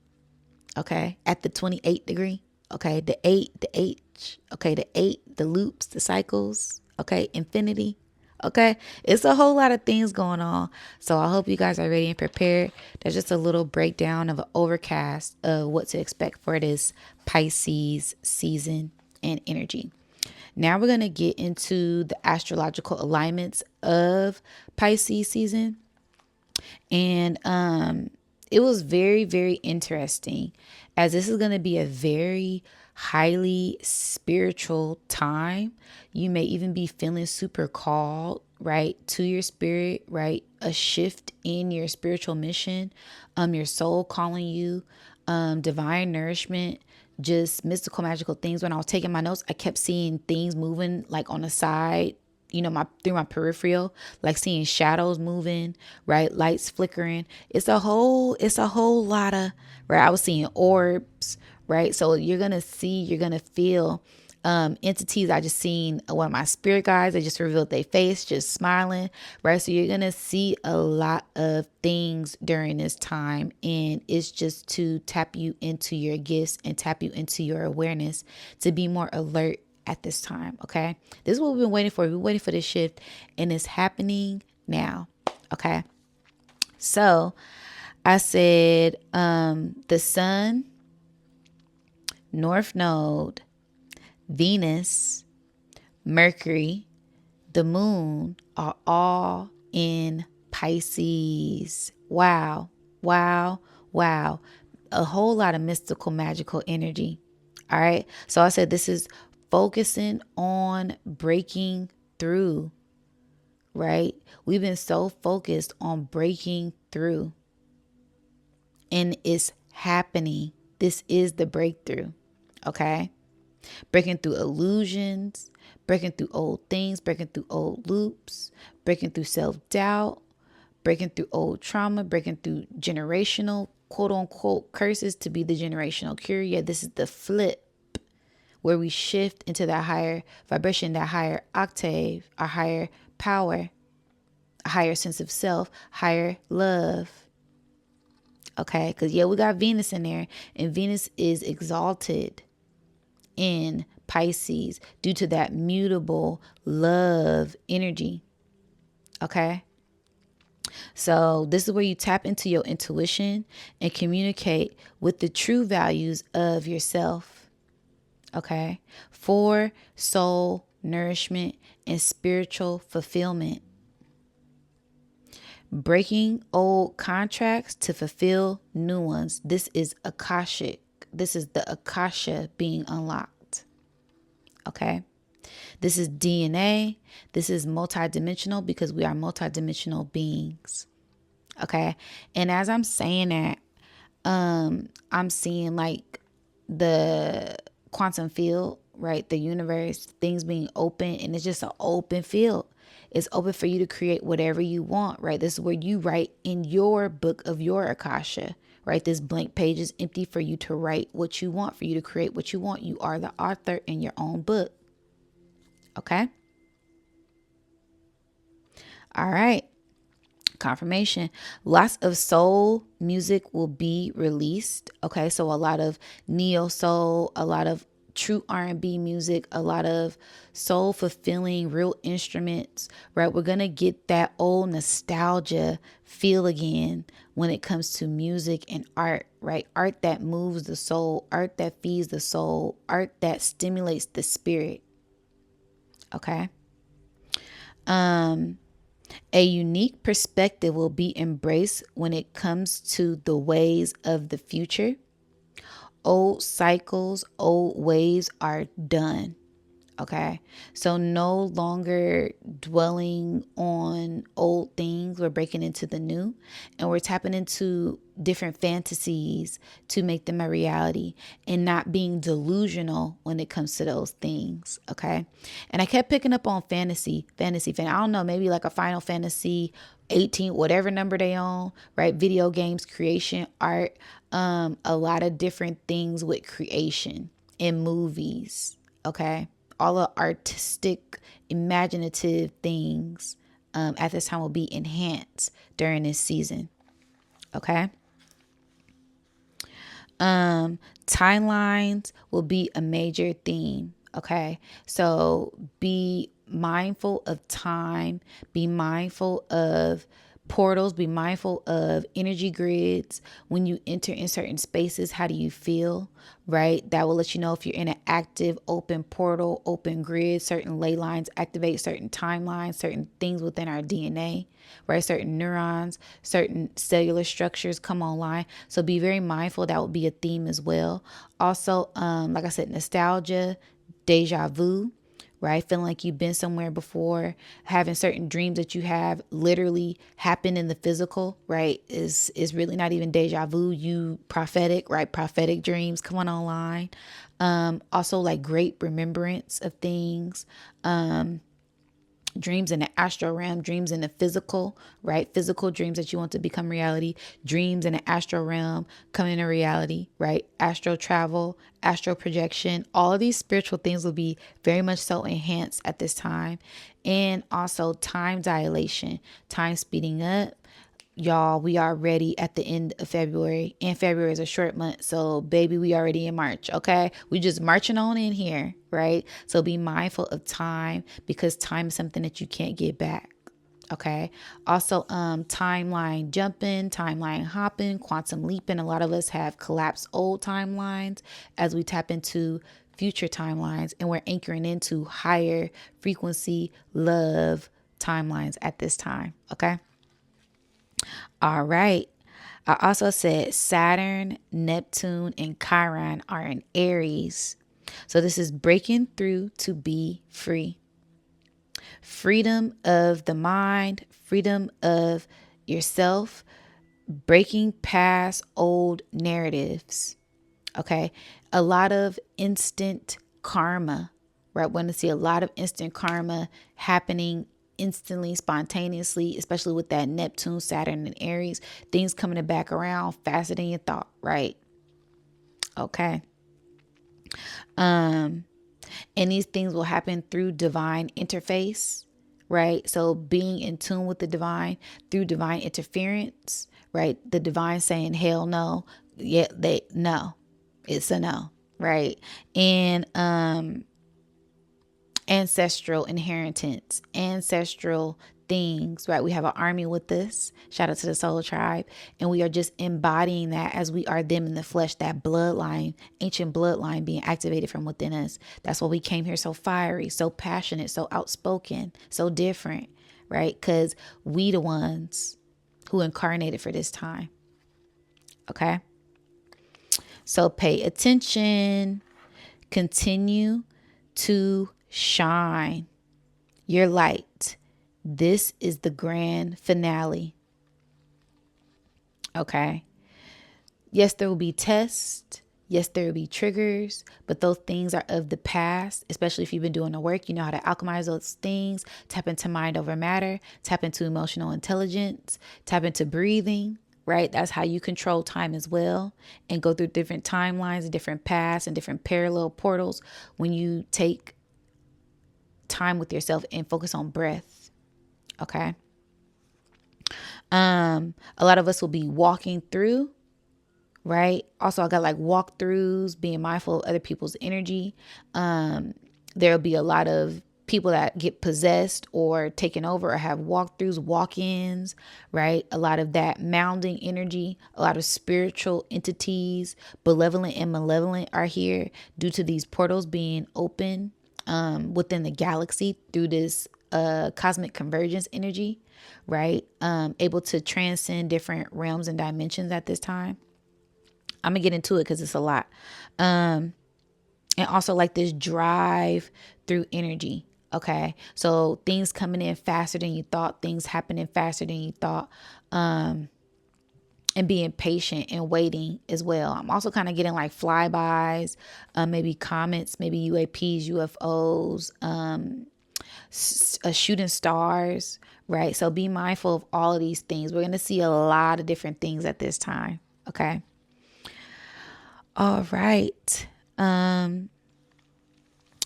Okay. At the 28th degree. Okay. The 8, the H. Okay. The 8, the loops, the cycles. Okay. Infinity. Okay. It's a whole lot of things going on. So I hope you guys are ready and prepared. There's just a little breakdown of an overcast of what to expect for this Pisces season and energy. Now we're going to get into the astrological alignments of Pisces season. And it was very, very interesting, as this is going to be a very highly spiritual time. You may even be feeling super called, right, to your spirit, right? A shift in your spiritual mission, your soul calling you, divine nourishment, just mystical, magical things. When I was taking my notes, I kept seeing things moving like on the side, through my peripheral, like seeing shadows moving, right? Lights flickering. It's a whole lot of, right? I was seeing orbs, right? So you're going to feel entities. I just seen one of my spirit guides. They just revealed their face, just smiling, right? So you're going to see a lot of things during this time. And it's just to tap you into your gifts and tap you into your awareness to be more alert at this time. Okay. This is what we've been waiting for. We've been waiting for this shift and it's happening now. Okay. So I said, the sun, North Node, Venus, Mercury, the moon are all in Pisces. Wow. Wow. Wow. A whole lot of mystical, magical energy. All right. So I said, this is focusing on breaking through, right? We've been so focused on breaking through, and it's happening. This is the breakthrough. Okay. Breaking through illusions, breaking through old things, breaking through old loops, breaking through self-doubt, breaking through old trauma, breaking through generational quote unquote curses to be the generational cure. Yeah, this is the flip, where we shift into that higher vibration, that higher octave, our higher power, a higher sense of self, higher love. Okay, because we got Venus in there, and Venus is exalted in Pisces due to that mutable love energy. Okay. So this is where you tap into your intuition and communicate with the true values of yourself. Okay. For soul nourishment and spiritual fulfillment. Breaking old contracts to fulfill new ones. This is Akashic. This is the Akasha being unlocked. Okay. This is DNA. This is multidimensional because we are multidimensional beings. Okay. And as I'm saying that, I'm seeing like the quantum field, right? The universe, things being open, and it's just an open field. It's open for you to create whatever you want, right? This is where you write in your book of your Akasha, right? This blank page is empty for you to write what you want, for you to create what you want. You are the author in your own book. Okay. All right. Confirmation. Lots of soul music will be released. Okay, so a lot of neo soul, a lot of true R&B music, a lot of soul fulfilling real instruments, right? We're going to get that old nostalgia feel again when it comes to music and art, right? Art that moves the soul, art that feeds the soul, art that stimulates the spirit. Okay? A unique perspective will be embraced when it comes to the ways of the future. Old cycles, old ways are done. Okay. So no longer dwelling on old things. We're breaking into the new and we're tapping into different fantasies to make them a reality and not being delusional when it comes to those things. Okay. And I kept picking up on fantasy. I don't know, maybe like a Final Fantasy 18, whatever number they on, right? Video games, creation, art, a lot of different things with creation in movies. Okay, all the artistic, imaginative things at this time will be enhanced during this season. Okay. Timelines will be a major theme. Okay. So be mindful of time, be mindful of portals, be mindful of energy grids. When you enter in certain spaces, how do you feel? Right? That will let you know if you're in an active, open portal, open grid. Certain ley lines activate certain timelines, certain things within our DNA, right? Certain neurons, certain cellular structures come online. So be very mindful. That would be a theme as well. Also, like I said, nostalgia, deja vu, right? Feeling like you've been somewhere before, having certain dreams that you have literally happen in the physical, right? Is really not even deja vu. You prophetic, right? Prophetic dreams coming online. Also like great remembrance of things. Dreams in the astral realm, dreams in the physical, right? Physical dreams that you want to become reality, dreams in the astral realm coming into reality, right? Astral travel, astral projection, all of these spiritual things will be very much so enhanced at this time. And also time dilation, time speeding up. Y'all, we are ready at the end of February, and February is a short month. So, baby, we already in March. Okay. We just marching on in here, right? So, be mindful of time because time is something that you can't get back. Okay. Also, timeline jumping, timeline hopping, quantum leaping. A lot of us have collapsed old timelines as we tap into future timelines, and we're anchoring into higher frequency love timelines at this time. Okay. All right. I also said Saturn, Neptune, and Chiron are in Aries. So this is breaking through to be free. Freedom of the mind, freedom of yourself, breaking past old narratives. Okay. A lot of instant karma, right? We're going to see a lot of instant karma happening instantly, spontaneously, especially with that Neptune, Saturn, and Aries. Things coming back around faster than you thought, right? Okay. And these things will happen through divine interface, right? So being in tune with the divine through divine interference, right? The divine saying, hell no. Yeah, they no. It's a no, right? And ancestral inheritance, ancestral things, right? We have an army with this. Shout out to the Soul Tribe. And we are just embodying that as we are them in the flesh, that bloodline, ancient bloodline being activated from within us. That's why we came here so fiery, so passionate, so outspoken, so different, right? Because we the ones who incarnated for this time. Okay. So pay attention, continue to shine your light. This is the grand finale. Okay. Yes, there will be tests. Yes, there will be triggers, but those things are of the past, especially if you've been doing the work. You know how to alchemize those things, tap into mind over matter, tap into emotional intelligence, tap into breathing, right? That's how you control time as well and go through different timelines and different paths and different parallel portals when you take time with yourself and focus on breath. Okay. A lot of us will be walking through, right? Also, I got like walkthroughs, being mindful of other people's energy. There'll be a lot of people that get possessed or taken over or have walkthroughs, walk-ins, right? A lot of that mounding energy, a lot of spiritual entities, benevolent and malevolent are here due to these portals being open within the galaxy through this cosmic convergence energy, right? Able to transcend different realms and dimensions at this time. I'm gonna get into it because it's a lot. And also like this drive through energy. Okay. So things coming in faster than you thought, things happening faster than you thought, and being patient and waiting as well. I'm also kind of getting like flybys, maybe comets, maybe UAPs, UFOs, shooting stars, right? So be mindful of all of these things. We're going to see a lot of different things at this time. Okay. All right.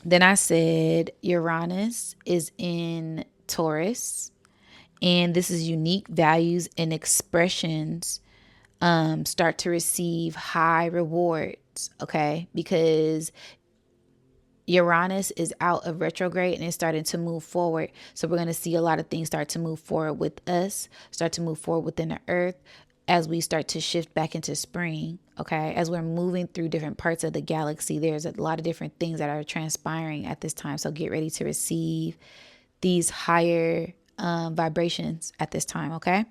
Then I said Uranus is in Taurus, and this is unique values and expressions start to receive high rewards. Okay. Because Uranus is out of retrograde and it's starting to move forward. So we're going to see a lot of things start to move forward with us, start to move forward within the earth as we start to shift back into spring. Okay. As we're moving through different parts of the galaxy, there's a lot of different things that are transpiring at this time. So get ready to receive these higher vibrations at this time. Okay.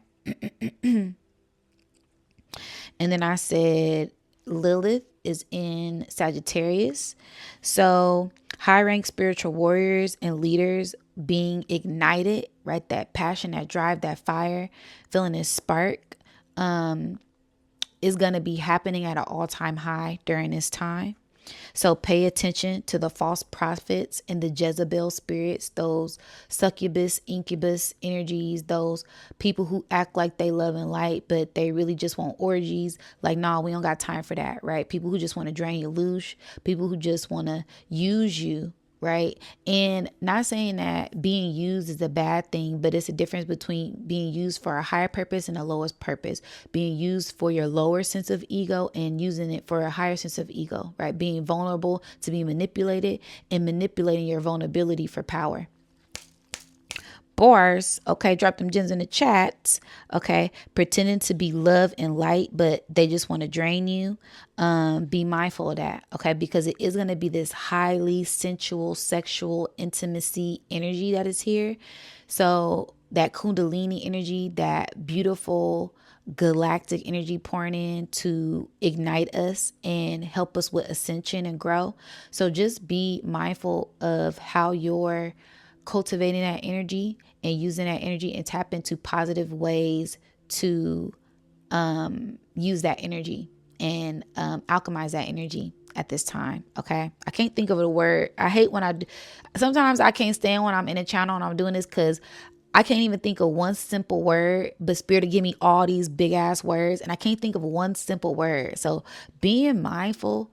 And then I said Lilith is in Sagittarius. So high rank spiritual warriors and leaders being ignited, right? That passion, that drive, that fire, feeling this spark is going to be happening at an all-time high during this time. So pay attention to the false prophets and the Jezebel spirits, those succubus, incubus energies, those people who act like they love and light, but they really just want orgies. Like, nah, we don't got time for that, right? People who just want to drain you loose, people who just want to use you, right? And not saying that being used is a bad thing, but it's a difference between being used for a higher purpose and a lowest purpose. Being used for your lower sense of ego and using it for a higher sense of ego, right? Being vulnerable to be manipulated and manipulating your vulnerability for power. Bars, okay, drop them gems in the chat, okay, pretending to be love and light, but they just want to drain you. Be mindful of that, okay, because it is going to be this highly sensual, sexual intimacy energy that is here. So that Kundalini energy, that beautiful galactic energy pouring in to ignite us and help us with ascension and grow. So just be mindful of how you're cultivating that energy and using that energy and tap into positive ways to use that energy and alchemize that energy at this time. Okay. I can't think of a word. I hate when sometimes I can't stand when I'm in a channel and I'm doing this because I can't even think of one simple word, but Spirit will give me all these big ass words and I can't think of one simple word. So being mindful.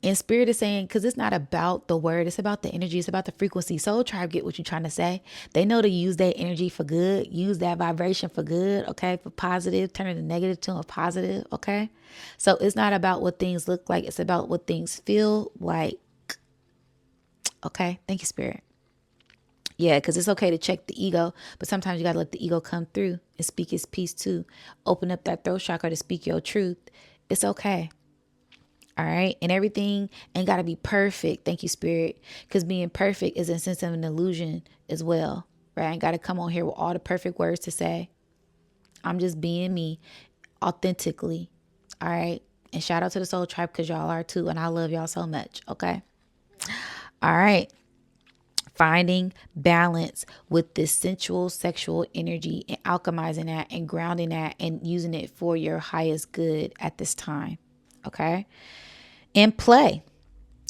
And Spirit is saying, because it's not about the word, it's about the energy, it's about the frequency. Soul Tribe get what you're trying to say. They know to use that energy for good, use that vibration for good, okay, for positive, turn the negative to a positive, okay? So it's not about what things look like, it's about what things feel like, okay? Thank you, Spirit. Yeah, because it's okay to check the ego, but sometimes you got to let the ego come through and speak its piece too. Open up that throat chakra to speak your truth. It's okay. All right. And everything ain't got to be perfect. Thank you, Spirit. Because being perfect is a sense of an illusion as well. Right. I ain't got to come on here with all the perfect words to say. I'm just being me authentically. All right. And shout out to the Soul Tribe because y'all are too. And I love y'all so much. Okay. All right. Finding balance with this sensual, sexual energy and alchemizing that and grounding that and using it for your highest good at this time. Okay. And play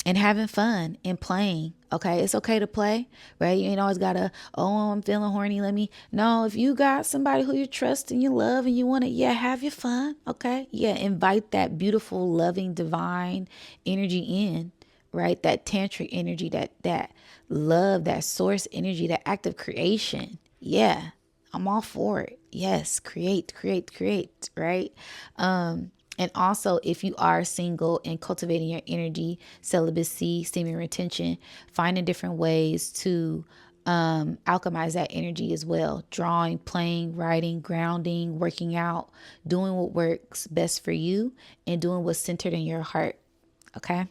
and having fun and playing. Okay. It's okay to play, right? You ain't always gotta, oh, I'm feeling horny. No, if you got somebody who you trust and you love and you want to, yeah, have your fun. Okay. Yeah. Invite that beautiful, loving, divine energy in, right? That tantric energy, that love, that source energy, that act of creation. Yeah. I'm all for it. Yes, create, right? And also, if you are single and cultivating your energy, celibacy, steaming retention, finding different ways to alchemize that energy as well. Drawing, playing, writing, grounding, working out, doing what works best for you, and doing what's centered in your heart. Okay.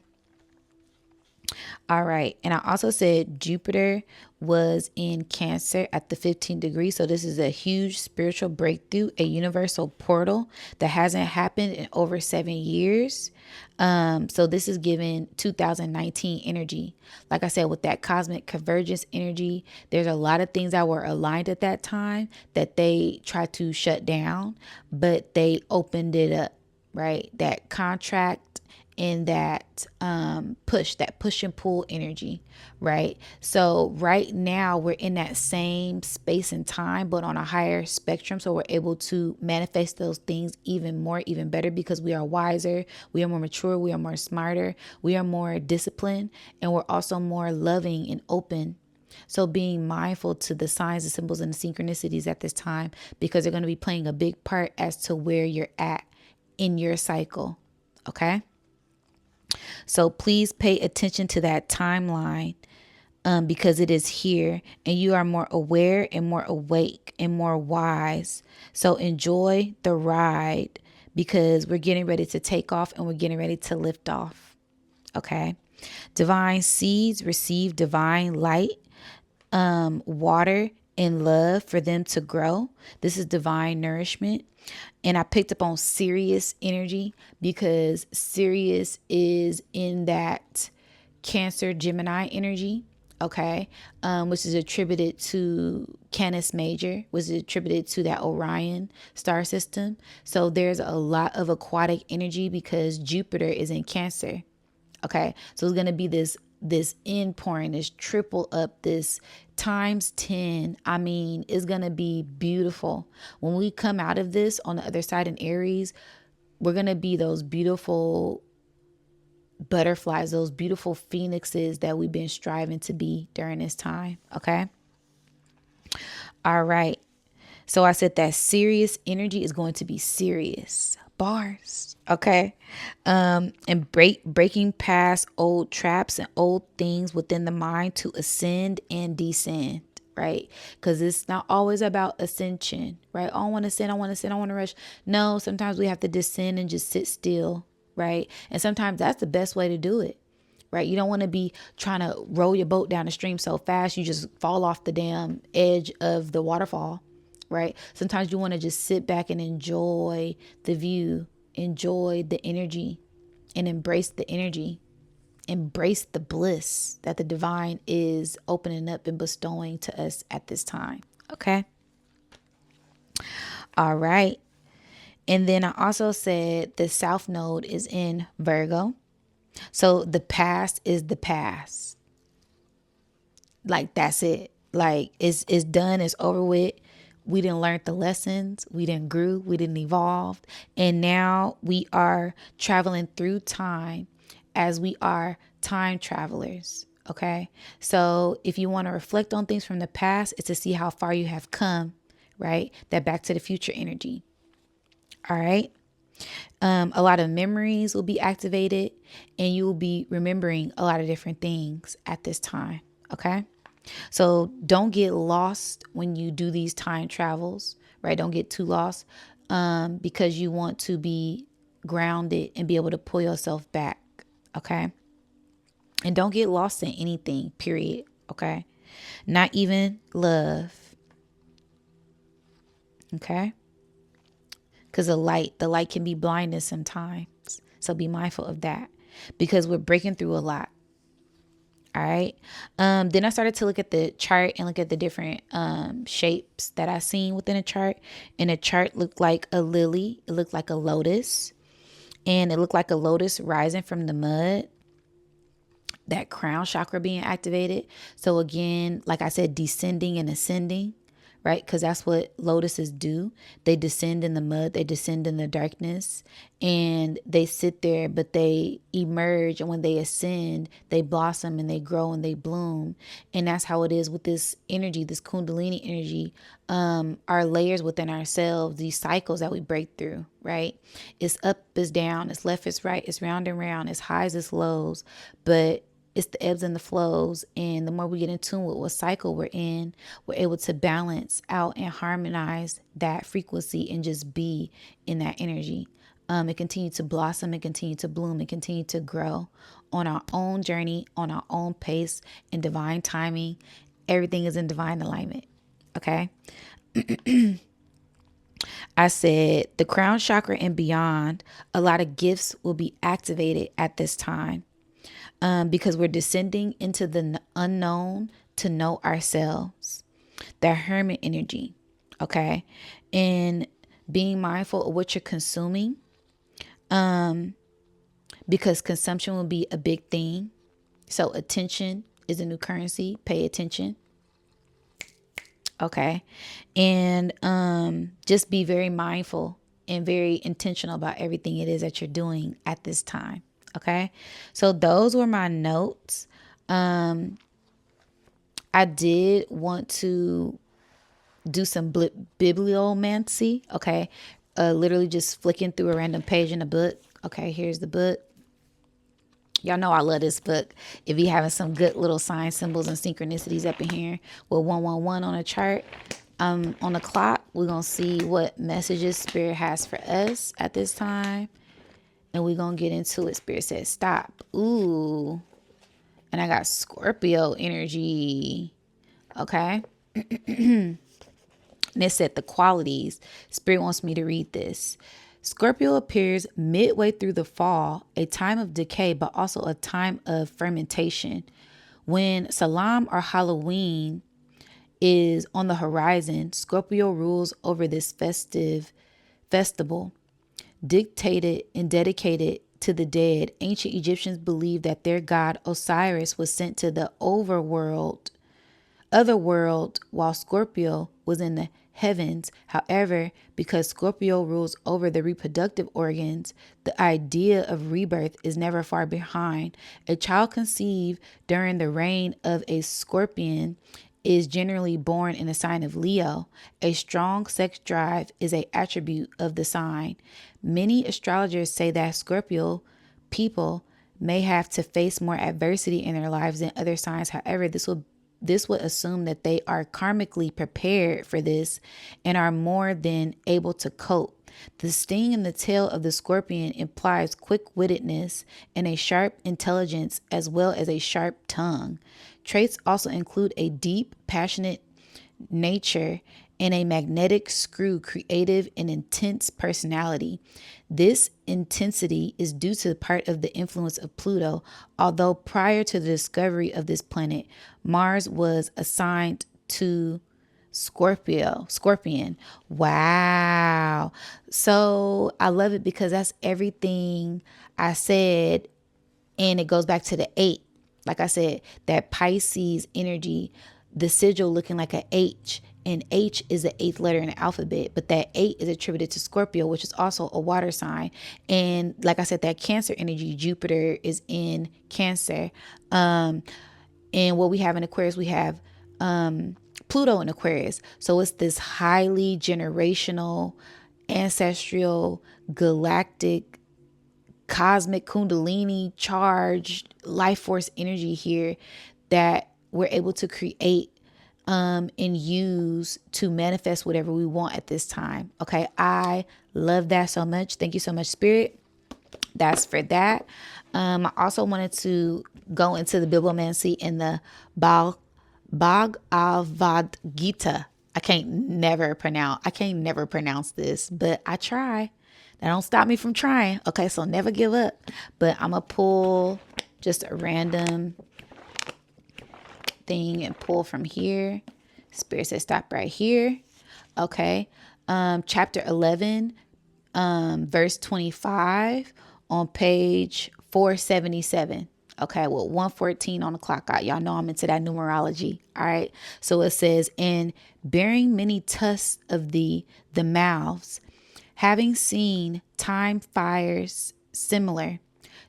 All right. And I also said Jupiter was in Cancer at the 15th degree. So this is a huge spiritual breakthrough, a universal portal that hasn't happened in over 7 years. So this is given 2019 energy. Like I said, with that cosmic convergence energy, there's a lot of things that were aligned at that time that they tried to shut down, but they opened it up, right? That contract in that that push and pull energy, right? So right now we're in that same space and time, but on a higher spectrum. So we're able to manifest those things even more, even better, because we are wiser, we are more mature, we are more smarter, we are more disciplined, and we're also more loving and open. So being mindful to the signs, the symbols, and the synchronicities at this time, because they're going to be playing a big part as to where you're at in your cycle. Okay. So please pay attention to that timeline, because it is here and you are more aware and more awake and more wise. So enjoy the ride, because we're getting ready to take off and we're getting ready to lift off. Okay. Divine seeds receive divine light, water, and love for them to grow. This is divine nourishment. And I picked up on Sirius energy, because Sirius is in that Cancer Gemini energy. Okay. Which is attributed to Canis Major, was attributed to that Orion star system. So there's a lot of aquatic energy because Jupiter is in Cancer. Okay. So it's going to be this inpouring, this triple up, this times 10. I mean, it's going to be beautiful. When we come out of this on the other side in Aries, we're going to be those beautiful butterflies, those beautiful phoenixes that we've been striving to be during this time. Okay. All right. So I said that serious energy is going to be serious. Bars. Okay. And breaking past old traps and old things within the mind to ascend and descend. Right. Because it's not always about ascension. Right. Oh, I want to ascend. I want to ascend. I want to rush. No, sometimes we have to descend and just sit still. Right. And sometimes that's the best way to do it. Right. You don't want to be trying to roll your boat down the stream so fast you just fall off the damn edge of the waterfall. Right. Sometimes you want to just sit back and enjoy the view, enjoy the energy, and embrace the energy, embrace the bliss that the divine is opening up and bestowing to us at this time. Okay. All right. And then I also said the South Node is in Virgo. So the past is the past. Like that's it. Like it's done, it's over with. We didn't learn the lessons, we didn't grew, we didn't evolve. And now we are traveling through time as we are time travelers. Okay. So if you want to reflect on things from the past, it's to see how far you have come, right? That back to the future energy. All right. A lot of memories will be activated and you will be remembering a lot of different things at this time. Okay. So don't get lost when you do these time travels, right? Don't get too lost, because you want to be grounded and be able to pull yourself back. Okay. And don't get lost in anything, period. Okay. Not even love. Okay. Because the light can be blindness sometimes. So be mindful of that, because we're breaking through a lot. All right. Then I started to look at the chart and look at the different shapes that I seen within a chart. And the chart looked like a lily. It looked like a lotus. And it looked like a lotus rising from the mud. That crown chakra being activated. So again, like I said, descending and ascending. right? Because that's what lotuses do. They descend in the mud, they descend in the darkness, and they sit there, but they emerge. And when they ascend, they blossom and they grow and they bloom. And that's how it is with this energy, this Kundalini energy, our layers within ourselves, these cycles that we break through, right? It's up, it's down, it's left, it's right, it's round and round, it's highs, it's lows, but it's the ebbs and the flows. And the more we get in tune with what cycle we're in, we're able to balance out and harmonize that frequency and just be in that energy. And continue to blossom and continue to bloom and continue to grow on our own journey, on our own pace, in divine timing. Everything is in divine alignment. Okay. I said the crown chakra and beyond, a lot of gifts will be activated at this time, because we're descending into the unknown to know ourselves. That hermit energy. Okay. And being mindful of what you're consuming, because consumption will be a big thing. So attention is a new currency. Pay attention. Okay. And just be very mindful and very intentional about everything it is that you're doing at this time. Okay. So those were my notes. I did want to do some bibliomancy. Okay. Literally just flicking through a random page in a book. Okay. Here's the book. Y'all know I love this book. If you having some good little sign symbols and synchronicities up in here with 111 on a chart, on the clock, we're going to see what messages Spirit has for us at this time. And we're going to get into it. Spirit says, stop. Ooh. And I got Scorpio energy. Okay. And it said the qualities. Spirit wants me to read this. Scorpio appears midway through the fall, a time of decay, but also a time of fermentation. When Salam or Halloween is on the horizon, Scorpio rules over this festive festival. Dictated and dedicated to the dead, ancient Egyptians believed that their god Osiris was sent to the otherworld, while Scorpio was in the heavens. However, because Scorpio rules over the reproductive organs, the idea of rebirth is never far behind. A child conceived during the reign of a scorpion is generally born in the sign of Leo. A strong sex drive is an attribute of the sign. Many astrologers say that Scorpio people may have to face more adversity in their lives than other signs. However, this would assume that they are karmically prepared for this and are more than able to cope. The sting in the tail of the scorpion implies quick-wittedness and a sharp intelligence, as well as a sharp tongue. Traits also include a deep, passionate nature and a magnetic screw, creative and intense personality. This intensity is due to part of the influence of Pluto, although prior to the discovery of this planet, Mars was assigned to Scorpion. Wow. So I love it because that's everything I said. And it goes back to the 8. Like I said, that Pisces energy, the sigil looking like an H, and H is the 8th letter in the alphabet, but that 8 is attributed to Scorpio, which is also a water sign. And like I said, that Cancer energy, Jupiter is in Cancer. And what we have in Aquarius, we have Pluto in Aquarius. So it's this highly generational, ancestral, galactic, cosmic Kundalini charged life force energy here that we're able to create and use to manifest whatever we want at this time. Okay. I love that so much. Thank you so much, Spirit. That's for that. I also wanted to go into the bibliomancy in the Bhagavad Gita. I can't never pronounce this, but I try. That don't stop me from trying. Okay, so never give up. But I'm going to pull just a random thing and pull from here. Spirit says stop right here. Okay. Chapter 11, verse 25 on page 477. Okay, well, 1:14 on the clock. Y'all know I'm into that numerology. All right. So it says, and bearing many tusks of the mouths, having seen time fires similar.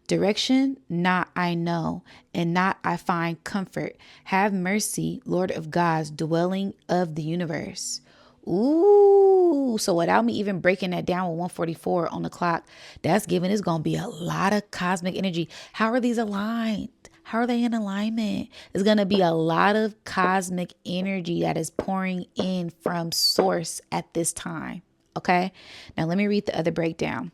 Direction not I know, and not I find comfort. Have mercy, Lord of gods, dwelling of the universe. Ooh, so without me even breaking that down with 144 on the clock, that's giving it's going to be a lot of cosmic energy. How are these aligned? How are they in alignment? It's going to be a lot of cosmic energy that is pouring in from source at this time. Okay. Now let me read the other breakdown.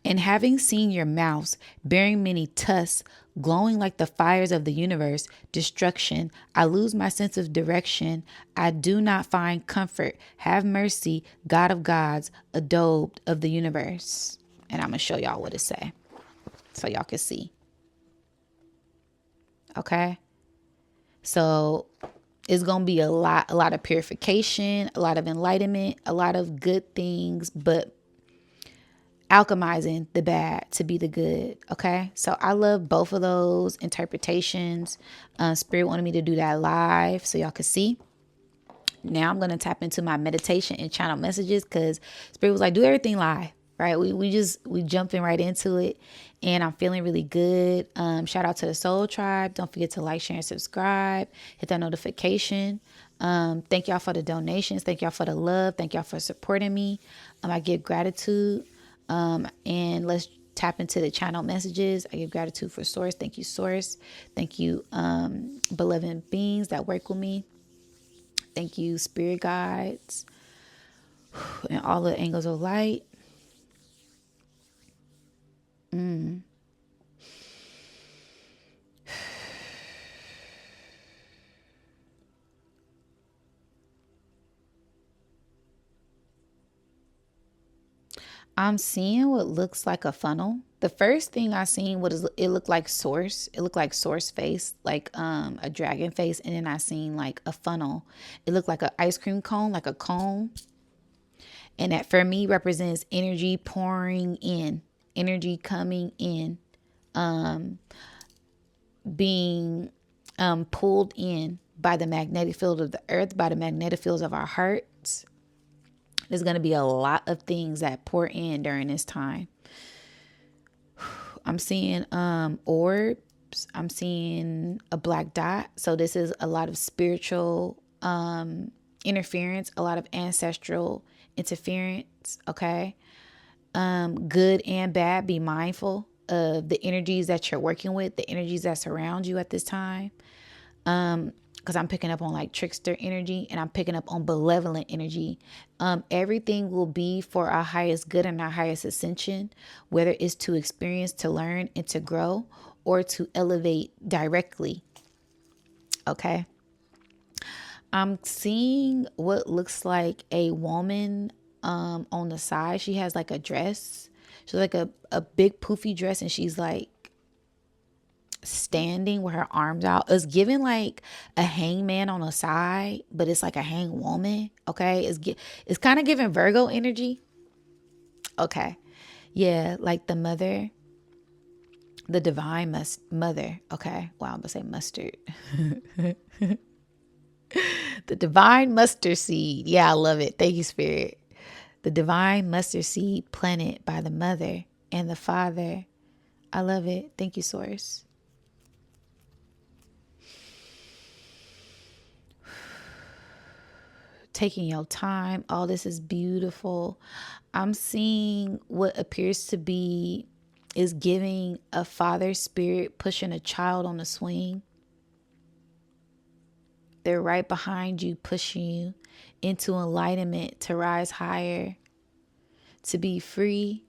And having seen your mouths bearing many tusks, glowing like the fires of the universe, destruction, I lose my sense of direction. I do not find comfort. Have mercy, God of gods, adobed of the universe. And I'm going to show y'all what it say so y'all can see. Okay. So it's going to be a lot of purification, a lot of enlightenment, a lot of good things, but alchemizing the bad to be the good. Okay. So I love both of those interpretations. Spirit wanted me to do that live so y'all could see. Now I'm going to tap into my meditation and channel messages because Spirit was like, do everything live. Right. We jumping right into it and I'm feeling really good. Shout out to the Soul Tribe. Don't forget to like, share, and subscribe. Hit that notification. Thank y'all for the donations. Thank y'all for the love. Thank y'all for supporting me. I give gratitude. And let's tap into the channel messages. I give gratitude for Source. Thank you, Source. Thank you, beloved beings that work with me. Thank you, spirit guides and all the angles of light. I'm seeing what looks like a funnel. The first thing I seen was it looked like source. It looked like source face, like a dragon face, and then I seen like a funnel. It looked like an ice cream cone, like a cone. And that for me represents energy pouring in, energy coming in, being pulled in by the magnetic field of the earth, by the magnetic fields of our hearts. There's going to be a lot of things that pour in during this time. I'm seeing orbs. I'm seeing a black dot. So this is a lot of spiritual interference, a lot of ancestral interference. Okay. Good and bad. Be mindful of the energies that you're working with, the energies that surround you at this time. Because I'm picking up on like trickster energy and I'm picking up on malevolent energy. Everything will be for our highest good and our highest ascension, whether it's to experience, to learn, and to grow, or to elevate directly. Okay. I'm seeing what looks like a woman on the side. She has like a dress. She's like a big poofy dress and she's like standing with her arms out. It's giving like a hangman on the side, but it's like a hang woman. Okay. It's kind of giving Virgo energy. Okay. Yeah. Like the mother, the divine mother. Okay. Wow. I'm going to say mustard. The divine mustard seed. Yeah. I love it. Thank you, Spirit. The divine mustard seed planted by the mother and the father. I love it. Thank you, Source. Taking your time. All this is beautiful. I'm seeing what appears to be is giving a father spirit pushing a child on a swing. They're right behind you, pushing you into enlightenment to rise higher, to be free,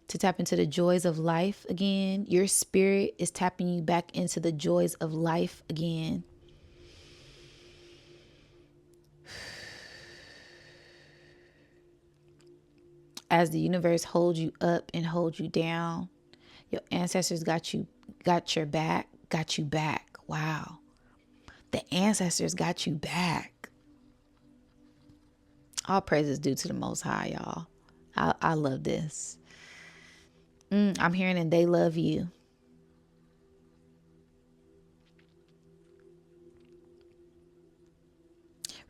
to tap into the joys of life again. Your spirit is tapping you back into the joys of life again. As the universe holds you up and holds you down, your ancestors got your back, got you back. Wow. The ancestors got you back. All praises due to the Most High, y'all. I love this. I'm hearing and they love you.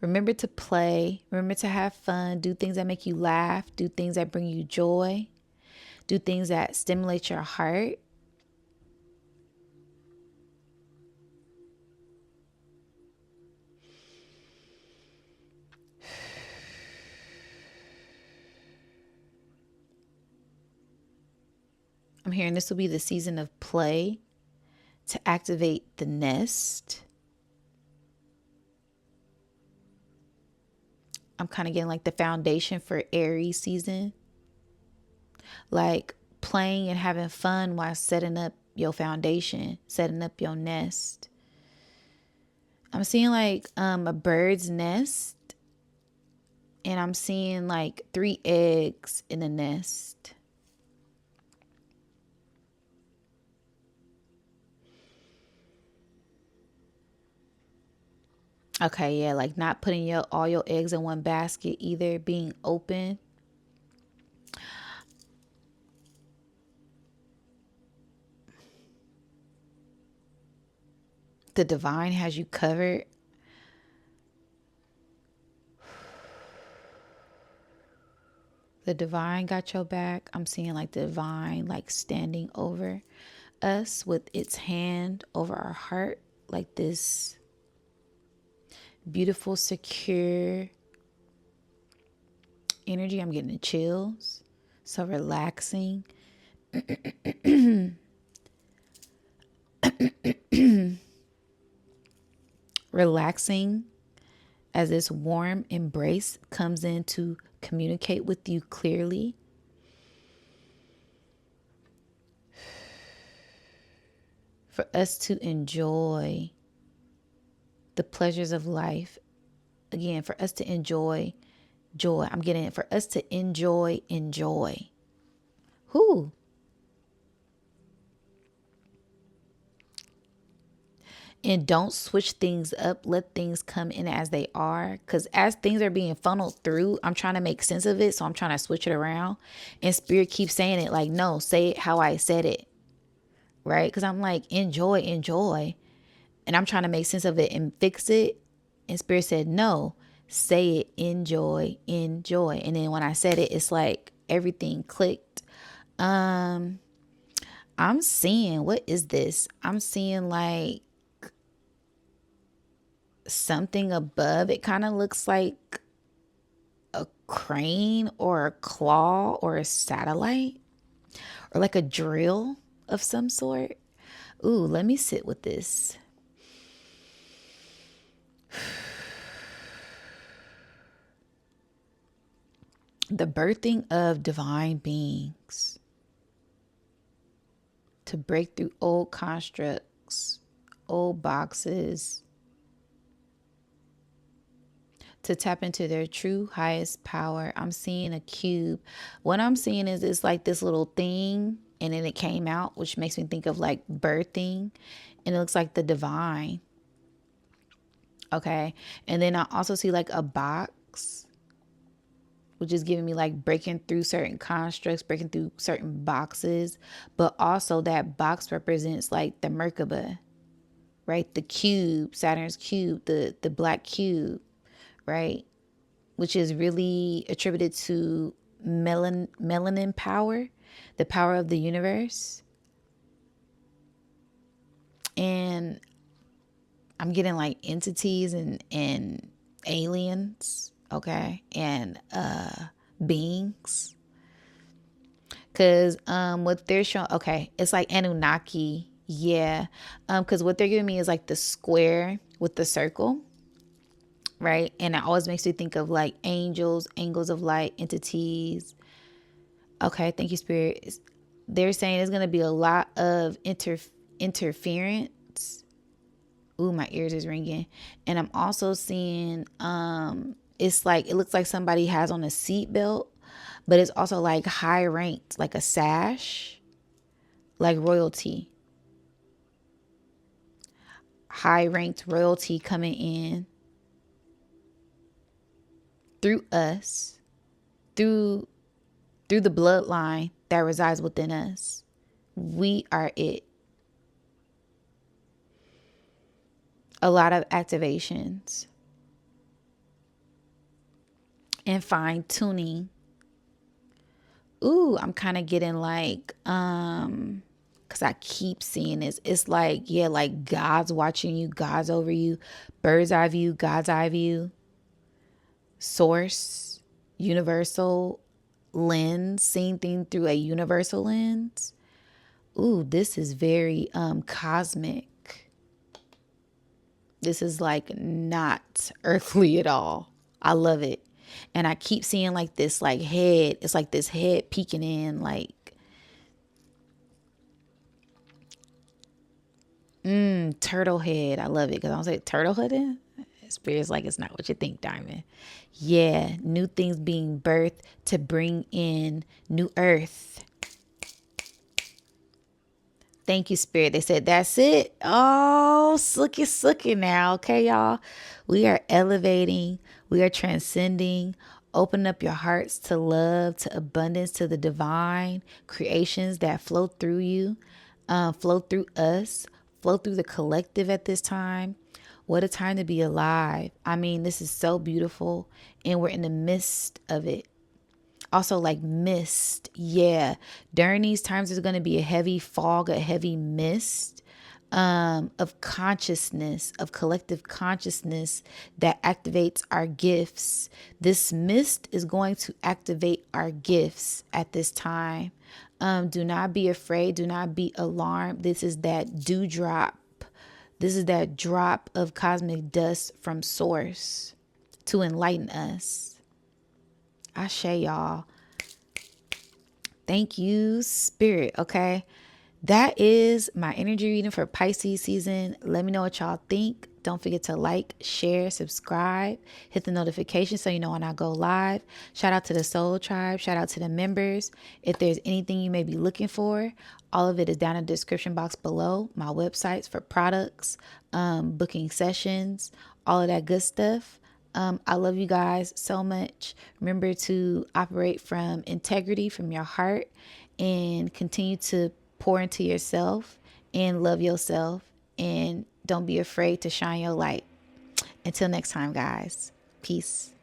Remember to play. Remember to have fun. Do things that make you laugh. Do things that bring you joy. Do things that stimulate your heart. I'm hearing this will be the season of play to activate the nest. I'm kind of getting like the foundation for Aries season. Like playing and having fun while setting up your foundation, setting up your nest. I'm seeing like a bird's nest, and I'm seeing like 3 eggs in a nest. Okay, yeah, like not putting all your eggs in one basket either, being open. The divine has you covered. The divine got your back. I'm seeing like the divine like standing over us with its hand over our heart, like this beautiful, secure energy. I'm getting the chills. So relaxing. Relaxing as this warm embrace comes in to communicate with you clearly. For us to enjoy the pleasures of life. Again, for us to enjoy joy. I'm getting it. For us to enjoy. Who? And don't switch things up. Let things come in as they are. Because as things are being funneled through, I'm trying to make sense of it. So I'm trying to switch it around. And Spirit keeps saying it like, no, say it how I said it. Right? Because I'm like, enjoy. And I'm trying to make sense of it and fix it. And Spirit said, no, say it, enjoy. And then when I said it, it's like everything clicked. I'm seeing, what is this? I'm seeing like something above. It kind of looks like a crane or a claw or a satellite or like a drill of some sort. Ooh, let me sit with this. The birthing of divine beings to break through old constructs, old boxes, to tap into their true highest power. I'm seeing a cube. What I'm seeing is it's like this little thing, and then it came out, which makes me think of like birthing, and it looks like the divine. Okay. And then I also see like a box, which is giving me like breaking through certain constructs, breaking through certain boxes. But also that box represents like the Merkaba, right? The cube, Saturn's cube, the black cube, right? Which is really attributed to melanin power, the power of the universe. And I'm getting like entities and aliens, okay, and beings. Cause what they're showing, okay, it's like Anunnaki, yeah. Cause what they're giving me is like the square with the circle, right? And it always makes me think of like angels, angles of light, entities. Okay, thank you, Spirit. They're saying there's gonna be a lot of interference. Ooh, my ears is ringing. And I'm also seeing it's like it looks like somebody has on a seatbelt, but it's also like high ranked, like a sash, like royalty. High ranked royalty coming in through us, through the bloodline that resides within us. We are it. A lot of activations. and fine tuning. Ooh, I'm kind of getting like, cause I keep seeing this. It's like, yeah, like God's watching you, God's over you, bird's eye view, God's eye view, source, universal lens, seeing things through a universal lens. Ooh, this is very cosmic. This is like not earthly at all. I love it. And I keep seeing like this like head. It's like this head peeking in like turtle head. I love it because I don't say turtle head in. Spirit's like it's not what you think, Diamond. Yeah, new things being birthed to bring in new earth. Thank you, Spirit. They said, that's it. Oh, sookie now. Okay, y'all. We are elevating. We are transcending. Open up your hearts to love, to abundance, to the divine creations that flow through you, flow through us, flow through the collective at this time. What a time to be alive. I mean, this is so beautiful, and we're in the midst of it. Also, like mist. Yeah. During these times, there's going to be a heavy fog, a heavy mist of consciousness, of collective consciousness that activates our gifts. This mist is going to activate our gifts at this time. Do not be afraid. Do not be alarmed. This is that dewdrop. This is that drop of cosmic dust from source to enlighten us. Ashe, y'all. Thank you, Spirit. Okay. That is my energy reading for Pisces season. Let me know what y'all think. Don't forget to like, share, subscribe, hit the notification so you know when I go live. Shout out to the Soul Tribe. Shout out to the members. If there's anything you may be looking for, all of it is down in the description box below. My websites for products, booking sessions, all of that good stuff. I love you guys so much. Remember to operate from integrity, from your heart, and continue to pour into yourself and love yourself. And don't be afraid to shine your light. Until next time, guys. Peace.